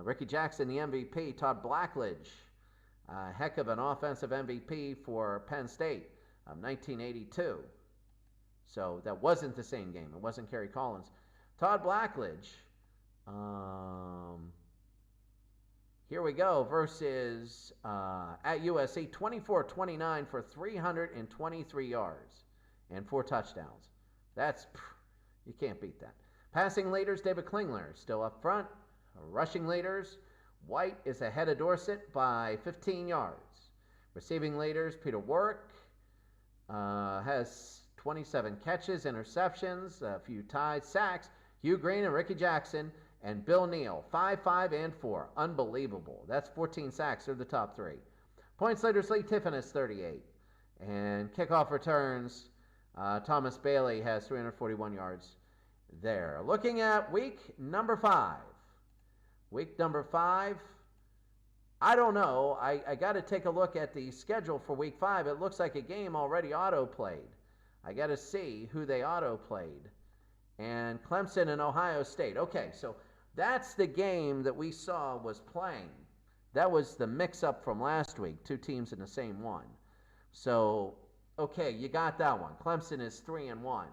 Ricky Jackson, the MVP. Todd Blackledge, heck of an offensive MVP for Penn State of 1982. So that wasn't the same game. It wasn't Kerry Collins. Todd Blackledge, here we go, versus at USC, 24-29 for 323 yards and 4 touchdowns. You can't beat that. Passing leaders, David Klingler still up front. Rushing leaders, White is ahead of Dorsett by 15 yards. Receiving leaders, Peter Warwick has 27 catches, interceptions, a few ties, sacks. Hugh Green and Ricky Jackson and Bill Neal, 5, 5, and 4. Unbelievable. That's 14 sacks. They're the top 3. Points leaders, Lee Tiffin has 38. And kickoff returns, Thomas Bailey has 341 yards there. Looking at week number 5. Week number 5, I don't know. I got to take a look at the schedule for week 5. It looks like a game already auto-played. I got to see who they auto-played. And Clemson and Ohio State. Okay, so that's the game that we saw was playing. That was the mix-up from last week, 2 teams in the same one. So, okay, you got that one. Clemson is 3-1.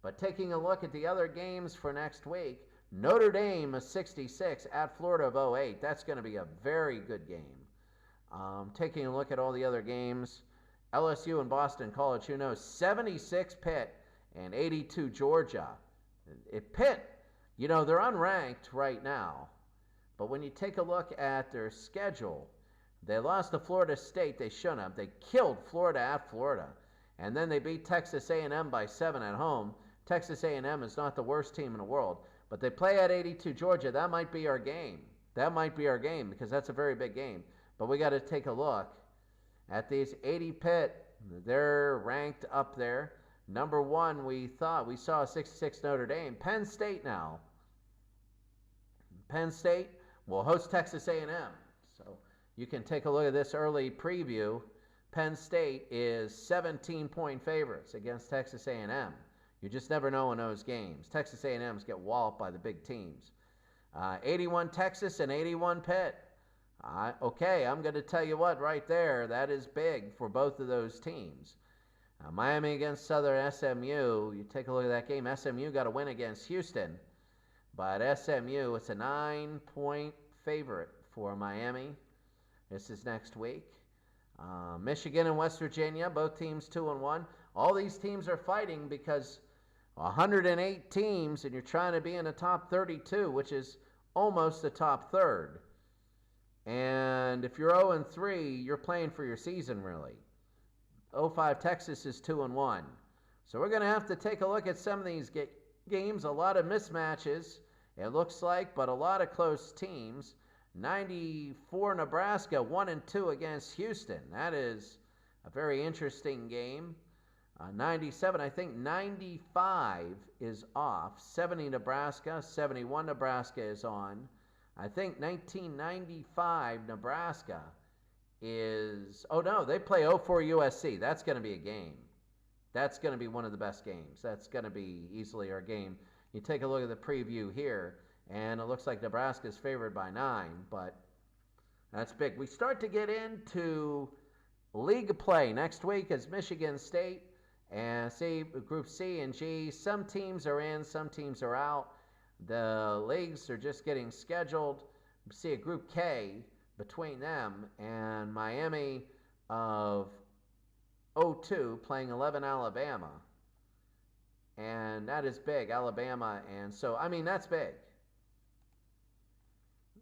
But taking a look at the other games for next week, Notre Dame is 66 at Florida of 08. That's going to be a very good game. Taking a look at all the other games, LSU and Boston College, who knows, 76 Pitt and 82 Georgia. Pitt, they're unranked right now. But when you take a look at their schedule, they lost to Florida State. They shouldn't have. They killed Florida at Florida. And then they beat Texas A&M by 7 at home. Texas A&M is not the worst team in the world. But they play at 82 Georgia. That might be our game. That might be our game because that's a very big game. But we got to take a look at these 80 Pitt. They're ranked up there. Number 1, we saw 66 Notre Dame. Penn State now. Penn State will host Texas A&M. So you can take a look at this early preview. Penn State is 17-point favorites against Texas A&M. You just never know in those games. Texas A&Ms get walloped by the big teams. 81 Texas and 81 Pitt. Okay, I'm going to tell you what, right there, that is big for both of those teams. Miami against Southern SMU. You take a look at that game. SMU got a win against Houston, but SMU, it's a 9-point favorite for Miami. This is next week. Michigan and West Virginia, both teams 2-1. All these teams are fighting because 108 teams, and you're trying to be in the top 32, which is almost the top third. And if you're 0-3, you're playing for your season, really. 05 Texas is 2-1. So we're going to have to take a look at some of these games. A lot of mismatches, it looks like, but a lot of close teams. 94 Nebraska, 1-2 against Houston. That is a very interesting game. 97, I think 95 is off. 70 Nebraska, 71 Nebraska is on. I think 1995 Nebraska is, oh no, they play 04 USC. That's going to be a game. That's going to be one of the best games. That's going to be easily our game. You take a look at the preview here, and it looks like Nebraska is favored by 9, but that's big. We start to get into league play. Next week is Michigan State and Group C and G. Some teams are in, some teams are out. The leagues are just getting scheduled. We see a Group K between them and Miami of 02 playing 11 Alabama. And that is big, Alabama. And so, I mean, that's big.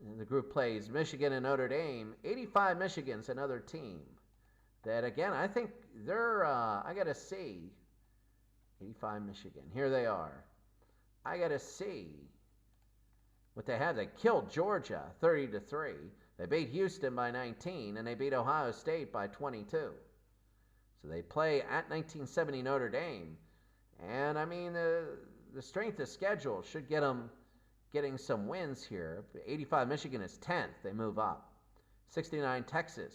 And the group plays Michigan and Notre Dame. 85 Michigan's another team that, again, I think they're, I got to see. 85 Michigan. Here they are. I got to see what they have. They killed Georgia 30-3. They beat Houston by 19, and they beat Ohio State by 22. So they play at 1970 Notre Dame. And, I mean, the strength of schedule should get them getting some wins here. 85 Michigan is 10th. They move up. 69 Texas.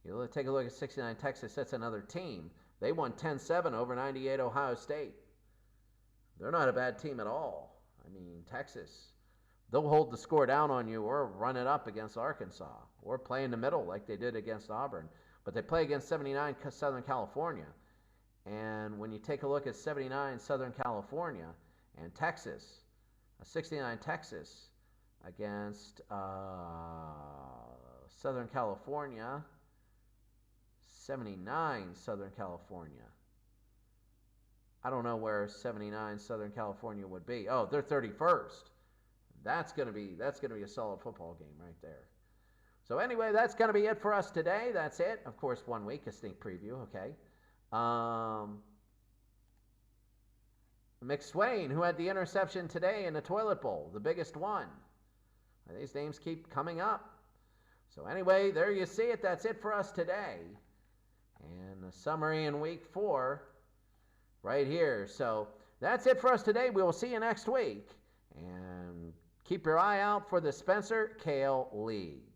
You take a look at 69 Texas. That's another team. They won 10-7 over 98 Ohio State. They're not a bad team at all. I mean, Texas, they'll hold the score down on you or run it up against Arkansas or play in the middle like they did against Auburn. But they play against 79 Southern California. And when you take a look at 79 Southern California and Texas, 69 Texas against Southern California, 79 Southern California. I don't know where 79 Southern California would be. Oh, they're 31st. That's gonna be a solid football game right there. So anyway, that's gonna be it for us today. That's it. Of course, 1 week, a sneak preview. Okay. McSwain, who had the interception today in the toilet bowl, the biggest one. These names keep coming up. So anyway, there you see it. That's it for us today. And the summary in week 4 right here. So that's it for us today. We will see you next week. And keep your eye out for the Spencer Kale League.